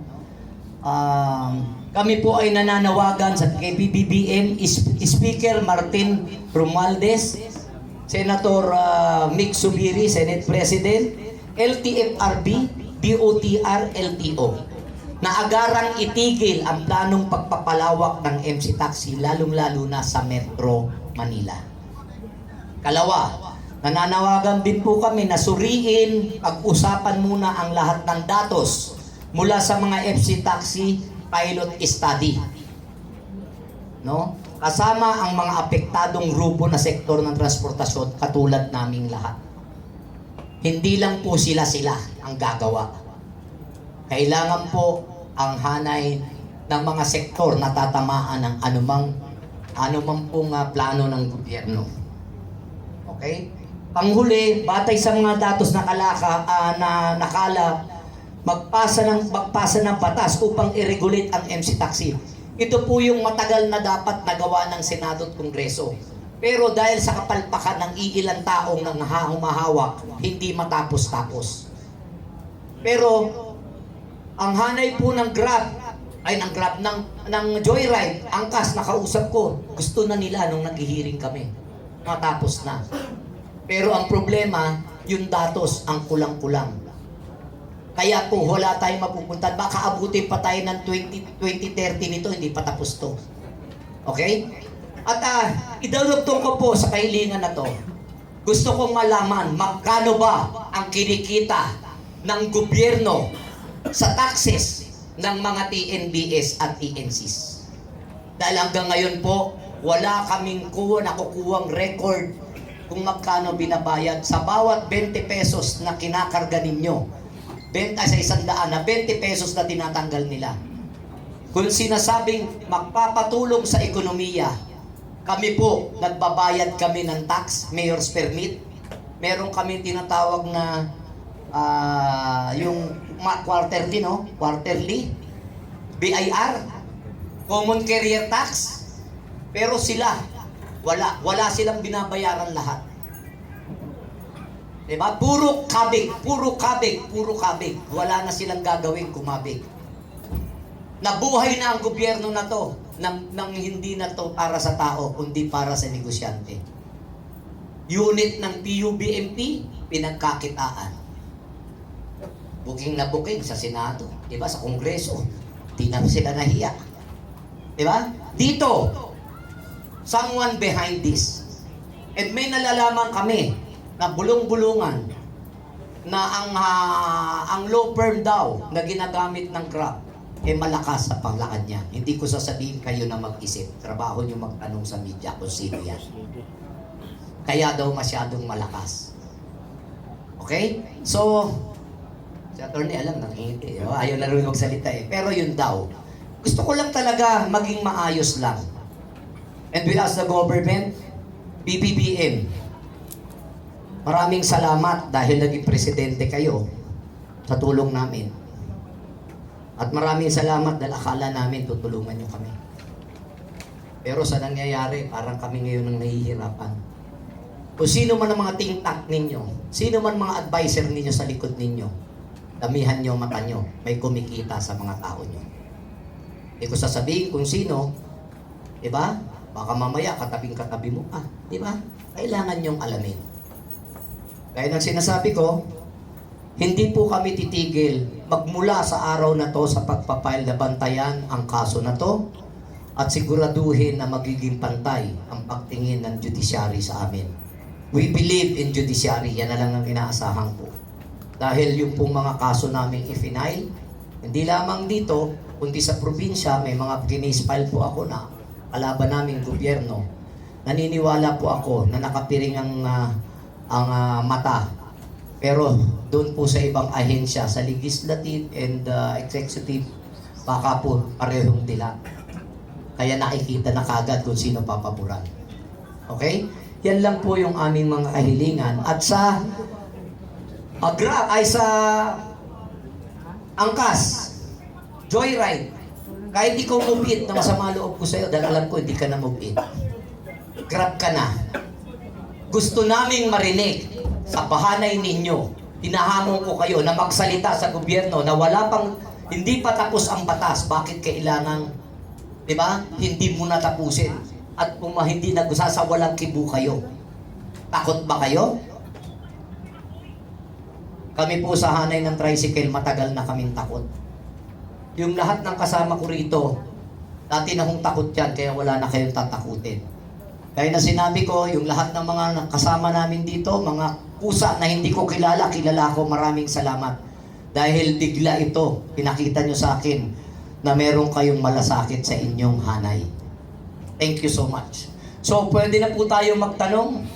Kami po ay nananawagan sa BBM, Speaker Martin Romualdez, Senator Mick Subiri, Senate President, LTFRB, DOTR, LTO. na agarang itigil ang planong pagpapalawak ng MC Taxi lalong-lalo na sa Metro Manila. Kalawa, nananawagan din po kami na suriin, pag-usapan muna ang lahat ng datos mula sa mga FC Taxi pilot study. No? Kasama ang mga apektadong grupo na sektor ng transportasyon katulad naming lahat. Hindi lang po sila ang gagawa. Kailangan po ang hanay ng mga sektor na tatamaan ng anumang pong plano ng gobyerno. Okay? Panghuli, batay sa mga datos na nakalap, magpasa ng batas upang i-regulate ang MC Taxi. Ito po yung matagal na dapat nagawa ng Senado at Kongreso. Pero dahil sa kapalpakan ng iilang taong nang humahawak, hindi matapos-tapos. Pero ang hanay po ng ng Joyride, angkas, nakausap ko, gusto na nila nung naghihiring kami. Matapos na. Pero ang problema, yung datos ang kulang-kulang. Kaya po, wala tayong mapupuntan. Baka abutin pa tayo ng 2030 nito, hindi pa tapos to. Okay? At idalugtong ko po sa kahilingan na to. Gusto kong malaman, magkano ba ang kinikita ng gobyerno sa taxes ng mga TNBS at TNCs? Dahil hanggang ngayon po, wala kaming nakukuhang record kung magkano binabayad sa bawat 20 pesos na kinakarga ninyo. Benta sa 100 na 20 pesos na tinatanggal nila. Kung sinasabing magpapatulong sa ekonomiya, kami po, nagbabayad kami ng tax, mayor's permit. Meron kami tinatawag na yung quarterly, no? Quarterly. BIR. Common Carrier Tax. Pero sila, wala silang binabayaran lahat. Diba? Puro kabig. Wala na silang gagawin kumabig. Nabuhay na ang gobyerno na to nang hindi na to para sa tao, kundi para sa negosyante. Unit ng PUBMP, pinagkakitaan. Booking na booking sa Senado, diba? Sa Kongreso, di na sila nahiya. Diba? Dito, someone behind this. And may nalalaman kami na bulong-bulungan na ang law firm daw na ginagamit ng Grab malakas sa panglakad niya. Hindi ko sasabihin kayo na mag-isip. Trabaho niyo magtanong sa media kung sino yan. Kaya daw masyadong malakas. Okay? So, si attorney alam, nangingi. Ayaw na rin magsalita Pero yun daw. Gusto ko lang talaga maging maayos lang. And we ask the government, BBBM, maraming salamat dahil naging presidente kayo sa tulong namin. At maraming salamat dahil akala namin tutulungan nyo kami. Pero sa nangyayari, parang kami ngayon ang nahihirapan. Kung sino man ang mga think tank ninyo, sino man mga advisor ninyo sa likod ninyo, damihan nyo mata nyo, may kumikita sa mga tao nyo. Hindi ko sasabihin kung sino, diba? Baka mamaya katabing-katabi mo pa, diba? Kailangan nyong alamin. Kaya nang sinasabi ko, hindi po kami titigil magmula sa araw na to sa pagpapile na bantayan ang kaso na to at siguraduhin na magiging pantay ang pagtingin ng judiciary sa amin. We believe in judiciary, yan na lang ang inaasahan ko. Dahil yung pong mga kaso namin i-file, hindi lamang dito, kundi sa probinsya, may mga kinis-file po ako na kalaban naming gobyerno. Naniniwala po ako na nakapiring ang mata. Pero doon po sa ibang ahensya, sa legislative and executive, baka po parehong dila. Kaya nakikita na kagad kung sino papaboran. Okay? Yan lang po yung aming mga kahilingan. At sa sa angkas, Joyride, kahit ikaw move-it na masama loob ko sa'yo, dahil alam ko hindi ka na move-it. Grab ka na. Gusto naming marinig sa bahanay ninyo, hinahamon ko kayo na magsalita sa gobyerno na hindi pa tapos ang batas. Bakit kailangan, di ba, hindi mo na tapusin? At kung hindi nagsasawalang kibo kayo, takot ba kayo? Kami po sa hanay ng tricycle, matagal na kaming takot. yung lahat ng kasama ko rito, dati na kong takot yan, kaya wala na kayong tatakutin. Kaya na sinabi ko, yung lahat ng mga kasama namin dito, mga pusa na hindi ko kilala ko, maraming salamat. Dahil bigla ito, pinakita nyo sa akin na meron kayong malasakit sa inyong hanay. Thank you so much. So, pwede na po tayo magtanong.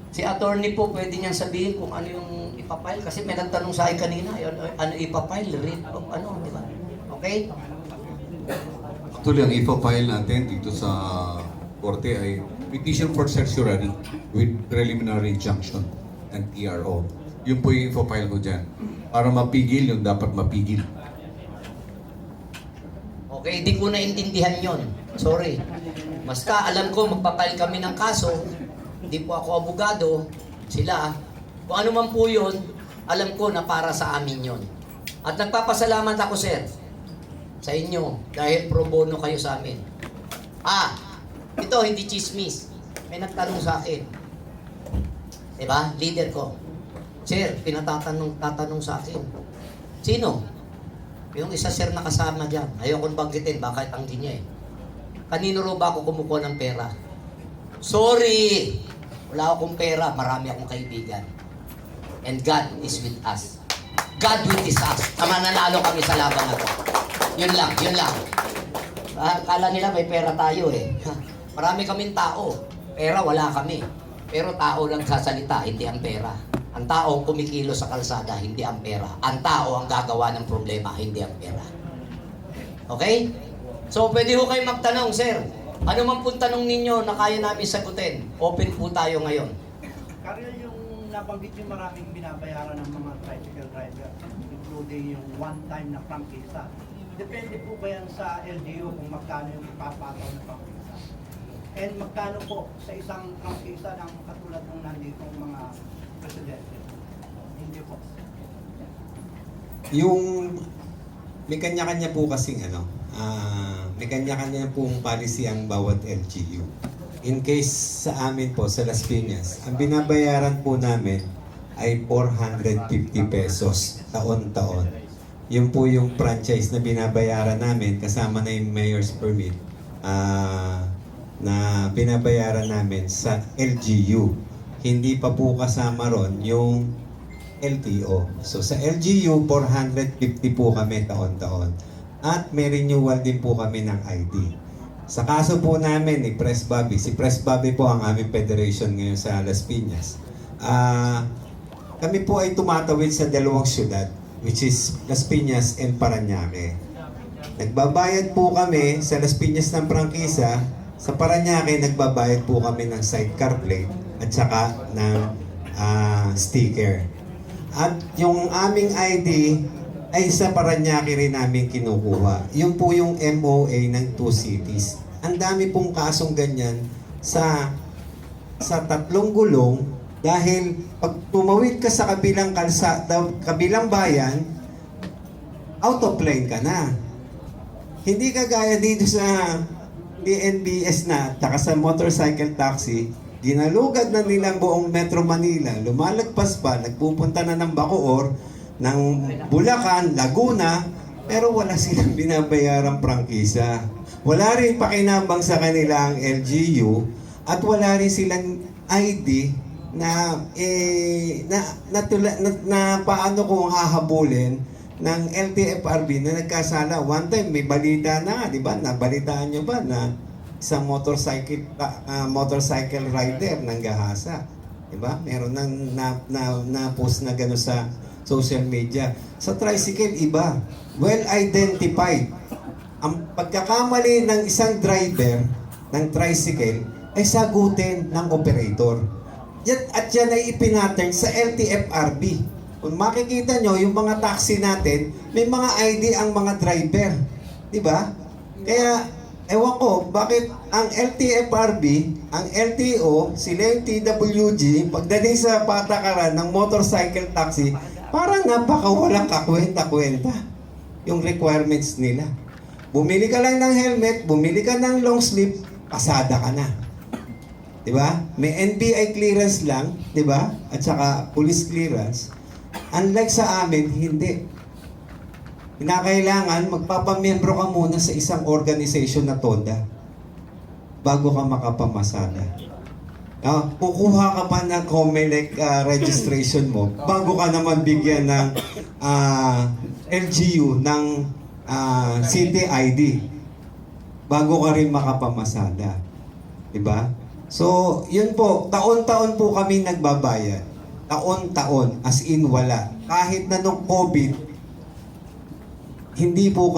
Si attorney po, pwede niyang sabihin kung ano yung ipapile. Kasi may nagtanong sa akin kanina, ano ipapile, rate of ano, di ba? Okay? Actually, ang ipafile natin dito sa korte ay petition for certiorari with preliminary injunction ng TRO. Yun po yung ipafile ko dyan. Para mapigil yung dapat mapigil. Okay, di ko naintindihan yon. Sorry. Basta alam ko magpapile kami ng kaso, hindi po ako abogado, sila. Kung ano man po yun, alam ko na para sa amin yon. At nagpapasalamat ako, sir, sa inyo dahil pro bono kayo sa amin. Ito hindi chismis. May nagtanong sa akin. Diba? Leader ko. Sir, tatanong sa akin. Sino? Yung isa sir na kasama dyan. Ayokong banggitin, bakit ang niya eh. Kanino ro ba ako kumukuha ng pera? Sorry! Wala akong pera, marami akong kaibigan. And God is with us. God with us. Mananalo kami sa laban na to. Yun lang. Kala nila may pera tayo eh. Marami kaming tao. Pera wala kami. Pero tao lang sasalita, hindi ang pera. Ang tao kumikilo sa kalsada, hindi ang pera. Ang tao ang gagawa ng problema, hindi ang pera. Okay? So, pwede ho kayo magtanong, sir. Ano man pong tanong ninyo na kaya namin sagutin? Open po tayo ngayon. Karel, yung nabanggit yung maraming binabayaran ng mga tricycle driver, including yung one-time na prangkisa. Depende po ba yan sa LGU kung magkano yung ipapataw na prangkisa? And magkano po sa isang prangkisa ng katulad ng nandito mga presidente? Hindi po. Yung may kanya-kanya po kasing may kanya-kanya pong policy ang bawat LGU. In case sa amin po, sa Las Piñas, ang binabayaran po namin ay 450 pesos taon-taon. Yun po yung franchise na binabayaran namin kasama na yung mayor's permit na binabayaran namin sa LGU. Hindi pa po kasama ron yung LTO. So sa LGU, 450 po kami taon-taon. At may renewal din po kami ng ID. Sa kaso po namin ni Press Bobby, si Press Bobby po ang aming federation ngayon sa Las Piñas. Kami po ay tumatawid sa dalawang syudad, which is Las Piñas and Parañaque. Nagbabayad po kami sa Las Piñas ng prangkisa, sa Parañaque nagbabayad po kami ng sidecar plate at saka ng sticker. At yung aming ID ay sa Parañaque rin namin kinukuha. Yun po yung MOA ng 2 cities. Ang dami pong kasong ganyan sa tatlong gulong dahil pag tumawid ka sa kabilang bayan, out of lane ka na. Hindi kagaya dito sa DNBS na tsaka sa motorcycle taxi, ginalugad na nilang buong Metro Manila, lumalagpas pa, nagpupunta na ng Bacoor, ng Bulacan, Laguna, pero wala silang binabayarang prangkisa. Wala rin pakinabang sa kanila ang LGU at wala rin silang ID na paano kung hahabulin ng LTFRB na nagkasala. One time may balita na, di ba? Nabalitaan nyo ba na isang motorcycle rider ng Gahasa? Di ba? Meron na post na gano'n sa social media. Sa tricycle, iba. Well identified. Ang pagkakamali ng isang driver ng tricycle ay sagutin ng operator. At yan ay ipinattern sa LTFRB. Kung makikita nyo, yung mga taxi natin, may mga ID ang mga driver. Di ba? Kaya, ewan ko, bakit ang LTFRB, ang LTO, sila yung TWG, pagdating sa patakaran ng motorcycle taxi, parang napakawalang kakwenta-kwenta yung requirements nila. Bumili ka lang ng helmet, bumili ka ng long sleeve, pasada ka na. Diba? May NBI clearance lang, diba? At saka police clearance. Unlike sa amin, hindi. kinakailangan magpapamiyembro ka muna sa isang organization na TODA bago ka makapamasada. Kukuha ka pa ng COMELEC registration mo bago ka naman bigyan ng LGU ng City ID bago ka rin makapamasada. Diba? So, yun po, taon-taon po kami nagbabayad. Taon-taon, as in wala. Kahit na nung COVID, hindi po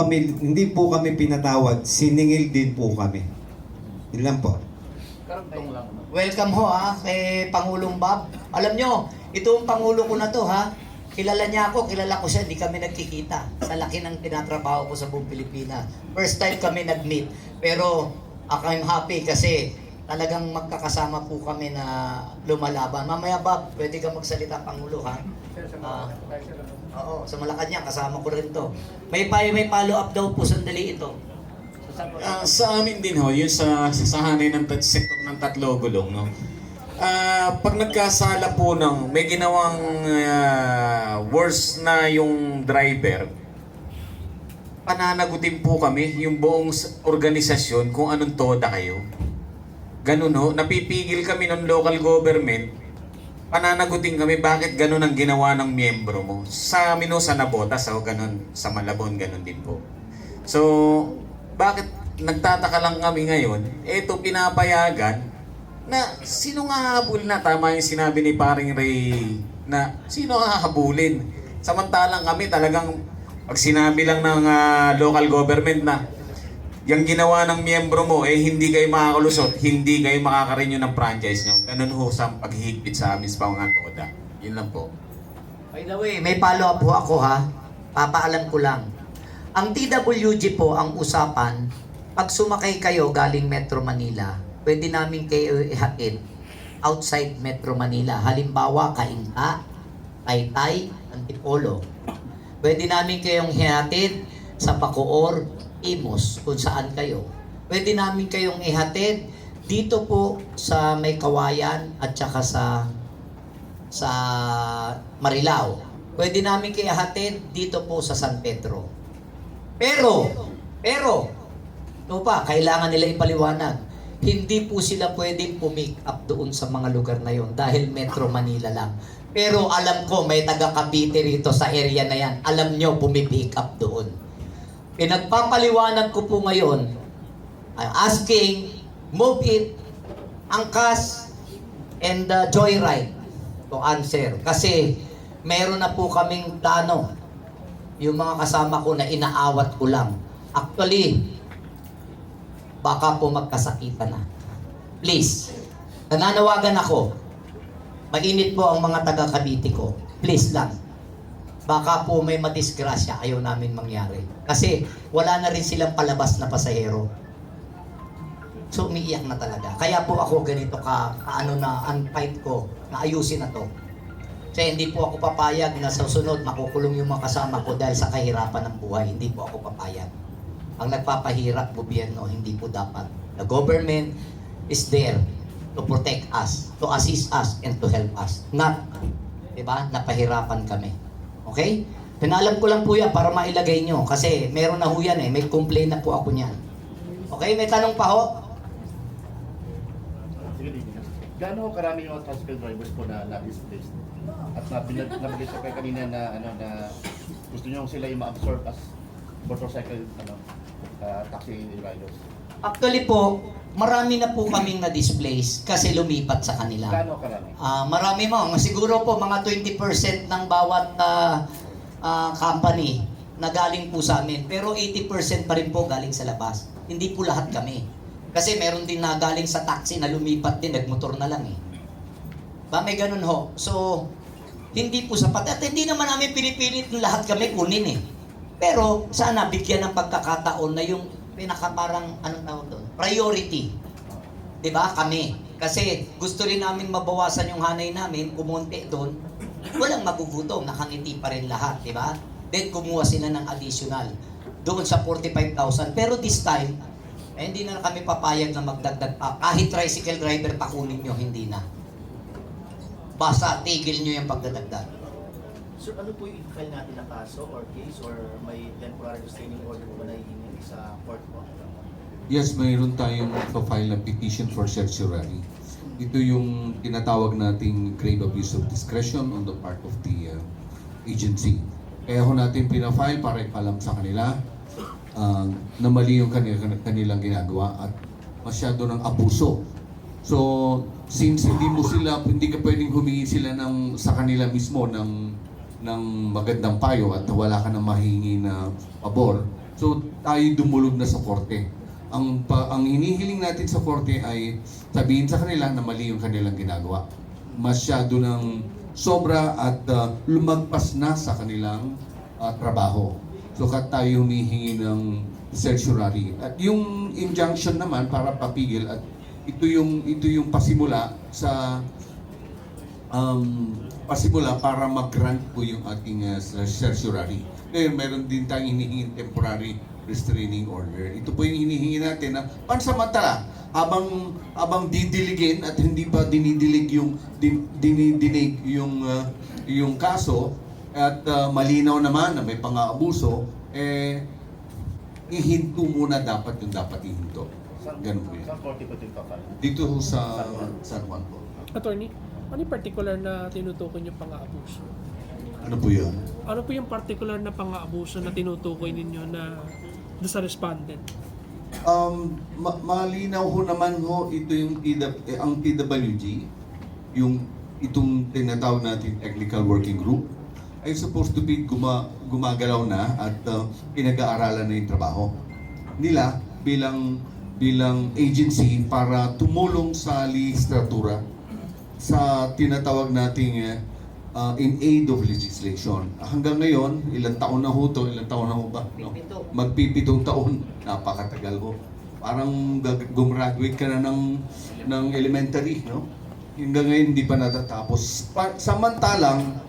kami pinatawad, siningil din po kami. Yun lang po. Welcome ho kay Pangulong Bob. Alam nyo, itong Pangulo ko na to kilala niya ako, kilala ko siya, hindi kami nagkikita. Sa laki ng tinatrabaho ko sa buong Pilipinas. First time kami nag-meet. Pero I'm happy kasi talagang magkakasama po kami na lumalaban. Mamaya Bob, pwede ka magsalita Pangulo oo, sa Malacanang, kasama ko rin to. May follow-up daw po, sandali ito. Sa amin din ho, yun sa sasanay ng sektor ng Tatlo Gulong, no? Pag nagkasala po may ginawang worse na yung driver, pananagutin po kami yung buong organisasyon kung anong TODA kayo. Ganun ho, napipigil kami ng local government, pananagutin kami bakit ganun ang ginawa ng miyembro mo. Sa amin ho, sa Nabotas, ganun, sa Malabon, ganun din po. So, bakit nagtataka lang kami ngayon, eto pinapayagan na sino nga hahabulin na, tama yung sinabi ni paring Ray na sino nga hahabulin. Samantalang kami talagang pag sinabi lang ng local government na yung ginawa ng miyembro mo, hindi kayo makakalusot, hindi kayo makakarenew ng franchise nyo. Ganun ho sa paghihigpit sa amin sa mga TODA. Yun lang po. By the way, may follow-up po ako papaalam ko lang. Ang TWG po, ang usapan, pag sumakay kayo galing Metro Manila, pwede namin kayo ihatid outside Metro Manila. Halimbawa, Cainta, Taytay, Antipolo. Pwede namin kayong ihatid sa Bacoor, Imus, kung saan kayo. Pwede namin kayong ihatid dito po sa May Kawayan at saka sa Marilao. Pwede namin kayo ihatid dito po sa San Pedro. Pero, ito pa, kailangan nila ipaliwanag. Hindi po sila pwedeng pumick up doon sa mga lugar na yon dahil Metro Manila lang. Pero alam ko, may taga Cavite rito sa area na yan. Alam nyo, pumipick up doon. Pinagpapaliwanag ko po ngayon, I'm asking, move it, angkas, and joyride to answer. Kasi meron na po kaming plano. Yung mga kasama ko na inaawat ko lang. Actually, baka po magkasakitan na. Please, nananawagan ako. Mainit po ang mga taga Cavite ko. Please lang. Baka po may madisgrasya, ayaw namin mangyari. Kasi wala na rin silang palabas na pasahero. So umiiyak na talaga. Kaya po ako ganito ang fight ko, na ayusin na to. Kasi hindi po ako papayag na sa sunod makukulong yung mga kasama ko dahil sa kahirapan ng buhay. Hindi po ako papayag. Ang nagpapahirap, gobyerno, hindi po dapat. The government is there to protect us, to assist us, and to help us. Not, diba, napahirapan kami. Okay? Pinalam ko lang po yan para mailagay nyo. Kasi meron na ho yan may complaint na po ako niyan. Okay? May tanong pa ho? Gaano karami yung tricycle drivers po na na-displaced? At nabigay sa kayo kanina na gusto nyo sila yung ma-absorb as motorcycle taxi riders? Actually po, marami na po kaming na-displace kasi lumipat sa kanila. Gaano karami? Marami mo. Siguro po mga 20% ng bawat company na galing po sa amin. Pero 80% pa rin po galing sa labas. Hindi po lahat kami. Kasi meron din na galing sa taxi na lumipat din, nagmotor na lang may ganun ho. So, hindi po sapat. At hindi naman namin pinipilit ng lahat kami kunin Pero sana bigyan ng pagkakataon na yung pinaka parang anong tawag doon? Priority. 'Di ba? Kami. Kasi gusto rin namin mabawasan yung hanay namin, kumonti doon. Walang magugutom, nakangiti pa rin lahat, 'di ba? Then kumuha sila ng additional doon sa 45,000. Pero this time, hindi na kami papayag na magdagdag pa. Kahit tricycle driver pa kunin nyo, hindi na. Basta tigil nyo yung pagdadagdag. Sir, ano po yung i-file natin na kaso or case or may temporary restraining order po ba na hihingi sa court po? Yes, mayroon tayong file na petition for certiorari. Ito yung tinatawag nating grave abuse of discretion on the part of the agency. Kaya ho natin pinafile para ipalam sa kanila na mali yung kanilang ginagawa at masyado ng abuso. So, since hindi ka pwedeng humingi sila sa kanila mismo ng magandang payo at wala ka na mahingi na pabor, so tayo dumulog na sa korte. Ang hinihiling natin sa korte ay sabihin sa kanila na mali yung kanilang ginagawa. Masyado ng sobra at lumagpas na sa kanilang trabaho. So tayo humihingi ng certiorari. At yung injunction naman para papigil at ito yung pasimula para mag-grant po yung ating certiorari. Ngayon, meron din tayong hinihingin temporary restraining order. Ito po yung hinihingi natin na pansamantala habang didiligin at hindi pa dinidilig dinidinig yung kaso at malinaw naman na may pang-aabuso, ihinto muna dapat yung dapat ihinto. Ganun po yun. Saan korte po ito yung papal? Dito sa San Juan po. Attorney, ano yung particular na tinutukoy yung pang-aabuso? Ano po yun? Ano po yung particular na pang-aabuso na tinutukoy ninyo na sa respondent? Malinaw ho naman ho ito yung ang TWG, itong tinatawag natin technical working group ay supposed to be gumagalaw na at pinag-aaralan na yung trabaho nila bilang agency para tumulong sa legislatura sa tinatawag nating in aid of legislation. Hanggang ngayon, ilang taon na ho to? Ilang taon na ho ba? No? Magpipitong taon. Napakatagal ho. Parang gumraduate ka na ng elementary, no? Hanggang ngayon, hindi pa natatapos. Samantalang,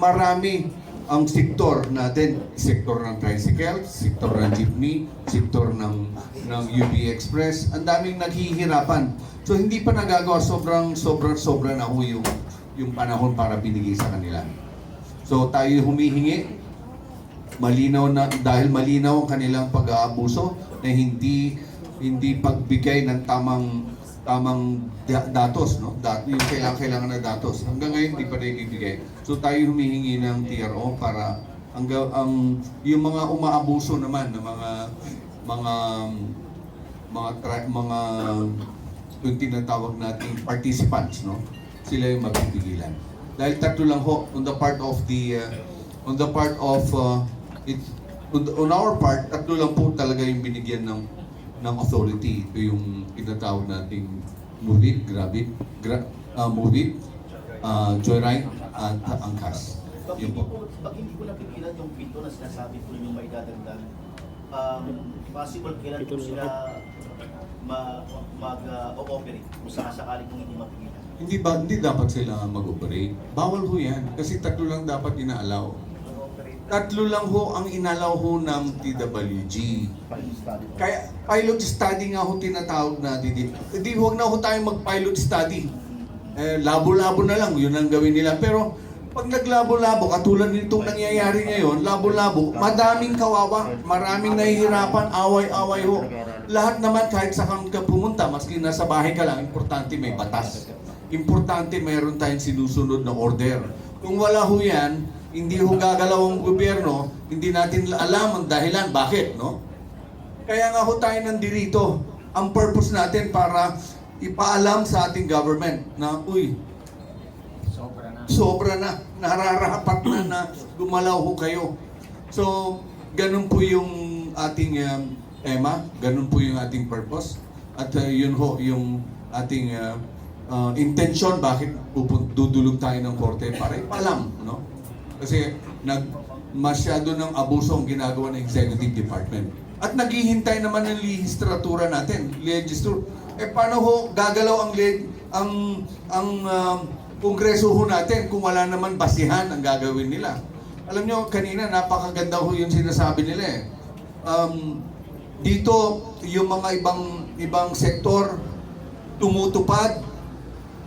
marami ang sektor natin. Sektor ng tricycle, sektor ng jeepney, sektor ng UB Express. Ang daming naghihirapan. So, hindi pa nagagawa. Sobra na ho yung panahon para binigay sa kanila. So tayo humihingi, malinaw na, dahil malinaw ang kanilang pag-aabuso na hindi pagbigay ng tamang datos, no? Yung kailangan na datos. Hanggang ngayon hindi pa rin ibigay. So tayo humihingi ng TRO para yung mga umaabuso naman ng mga yung tinatawag nating participants, no? Sila yung mapipigilan. Dahil tatlo lang ho on our part, tatlo lang po talaga yung binigyan ng authority. Ito yung tinatawag nating move it, joyride at angkas. Yun po. Pag hindi ko napigilan yung pito na sinasabi ko yung may dadagdag, possible kailan po sila mag-ooperate kung sakasakali kung hindi mapigilan? Hindi dapat sila mag-operate. Bawal ho yan. Kasi tatlo lang dapat inaalaw. Tatlo lang ho ang inalaw ho ng TWG. Kaya pilot study nga ho tinatawag natin dito. Hindi, huwag na ho tayo mag-pilot study. Labo-labo na lang, yun ang gawin nila. Pero pag naglabo-labo, katulad nitong nangyayari ngayon, labo-labo, madaming kawawa, maraming nahihirapan, away-away ho. Lahat naman kahit saan ka pumunta, maski nasa bahay ka lang, importante may batas. Importante mayroon tayong sinusunod na order. Kung wala ho yan, hindi ho gagalaw ang gobyerno, hindi natin alam ang dahilan. Bakit, no? Kaya nga ho tayo nandirito. Ang purpose natin para ipaalam sa ating government na, sobra na, nararapat na gumalaw ho kayo. So, ganun po yung ating tema, ganun po yung ating purpose. At yun ho, yung ating intention bakit dudulog tayo ng korte para ipaalam, no? Kasi masyado ng abuso ang ginagawa ng executive department. At naghihintay naman ng legislatura natin, paano ho gagalaw ang kongreso ho natin kung wala naman basihan ang gagawin nila? Alam nyo, kanina napakaganda ho yung sinasabi nila eh. Dito yung mga ibang sektor tumutupad,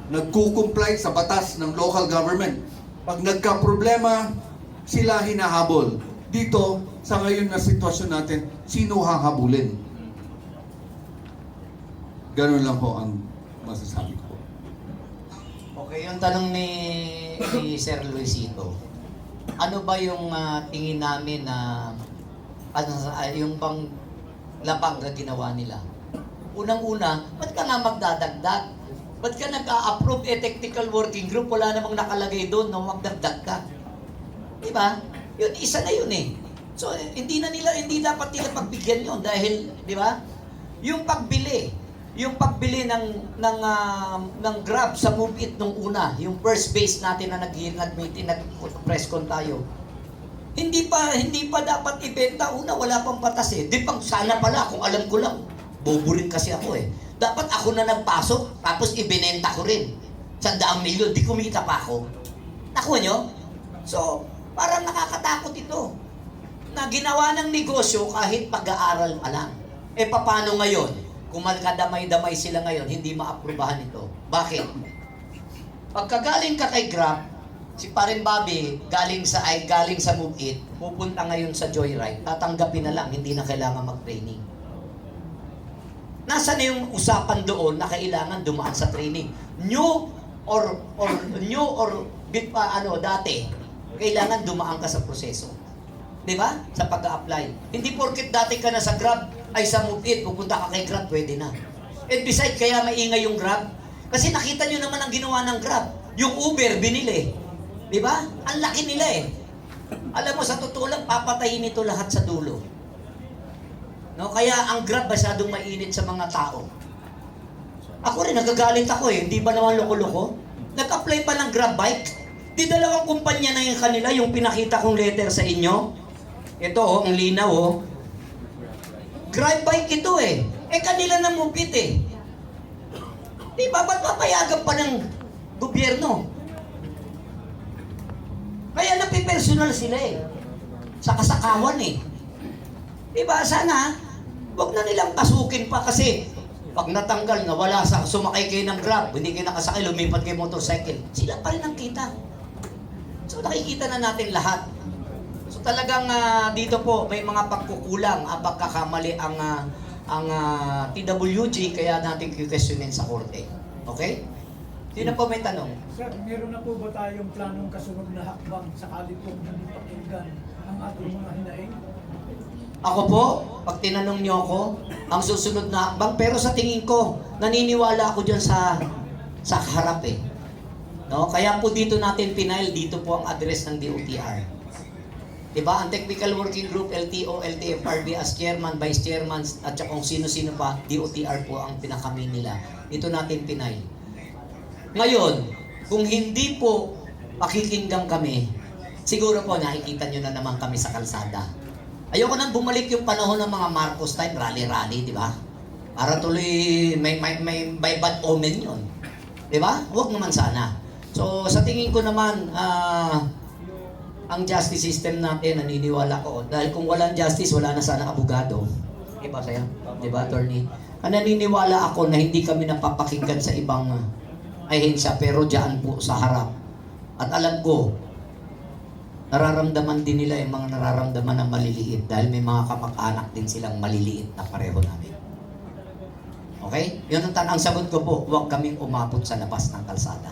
nagkukumply sa batas ng local government. Pag nagka-problema, sila hinahabol. Dito, sa ngayon na sitwasyon natin, sino hahabulin? Ganun lang po ang masasabi ko. Okay, yung tanong ni Sir Luisito, ano ba yung tingin namin na yung bang lapang na ginawa nila? Unang-una, ba't ka nga magdadagdag? Ba't ka nag-a-approve technical working group? Wala namang nakalagay doon na magdagdag ka. Diba? Yun, isa na yun eh. So, hindi dapat nila pagbigyan yun dahil, di ba? Yung pagbili ng Grab sa Move It nung una, yung first base natin na nag-meeting, nag-press con tayo. Hindi pa dapat ibenta. Una, wala pang batas eh. Di pang sana pala, kung alam ko lang. Bobo rin kasi ako eh. Dapat ako na nagpasok, tapos ibinenta ko rin. 100 milyon, di kumita pa ako. Nakuha nyo? So, parang nakakatakot ito. Na ginawa ng negosyo kahit pag-aaral pa lang. Eh, paano ngayon? Kung magkadamay-damay sila ngayon, hindi maaprubahan ito. Bakit? Pagkagaling ka kay Grab, si Parin Bobby, galing sa Move It, pupunta ngayon sa Joyride, tatanggapin na lang, hindi na kailangan mag-training. Nasaan na yung usapan doon na kailangan dumaan sa training? New or dati, kailangan dumaan ka sa proseso. Di ba? Sa pag-a-apply. Hindi porket dati ka na sa Grab, ay sa Move It, pupunta ka kay Grab, pwede na. And besides, kaya maingay yung Grab. Kasi nakita nyo naman ang ginawa ng Grab. Yung Uber, binili. Di ba? Ang laki nila eh. Alam mo, sa totoo lang, papatayin ito lahat sa dulo. No? Kaya ang Grab masyadong mainit sa mga tao. Ako rin, nagagalit ako eh. Hindi ba naman loko-loko? Nag-apply pa ng Grab bike. Di dalawang kumpanya na yung kanila, yung pinakita kong letter sa inyo. Ito oh, ang linaw oh. Grab bike ito eh. Eh kanila na Move It eh. Di ba? Ba't papayagan pa ng gobyerno? Kaya napipersonal sila eh. Sa kasakawan eh. Di ba? Sana, wag na nilang pasukin pa kasi pag natanggal na wala sa sumakay kayo ng Grab, hindi kayo nakasakay, lumipat kayo motorcycle, sila pa rin ang kita. So nakikita na natin lahat. So talagang dito po may mga pagkukulang, pagkakamali ang TWG, kaya natin questionin sa korte. Okay? Sino po may tanong? Sir, meron na po ba tayong planong kasunod na hakbang sakali po hindi pakinggan ang ating mga hinaing? Ako po, pag tinanong niyo ako, ang susunod na hakbang, pero sa tingin ko, naniniwala ako dyan sa harap eh. No? Kaya po dito natin pinail, dito po ang address ng DOTR. Diba? Ang Technical Working Group, LTO, LTFRB as chairman, vice chairman, at saka kung sino-sino pa, DOTR po ang pinakamain nila. Ito natin pinail. Ngayon, kung hindi po pakikinggan kami, siguro po nakikita nyo na naman kami sa kalsada. Ayoko nang bumalik yung panahon ng mga Marcos time, rally-rally, di ba? Para tuloy, may bad omen yun. Di ba? Huwag naman sana. So, sa tingin ko naman, ang justice system natin, naniniwala ko. Dahil kung walang justice, wala na sana abogado. Di ba sa'yo? Di ba, attorney? Naniniwala ako na hindi kami napapakinggan sa ibang ahensya, pero dyan po sa harap. At alam ko, nararamdaman din nila yung mga nararamdaman ng maliliit dahil may mga kamag-anak din silang maliliit na pareho namin. Okay? Yun ang sagot ko po, huwag kaming umabot sa labas ng kalsada.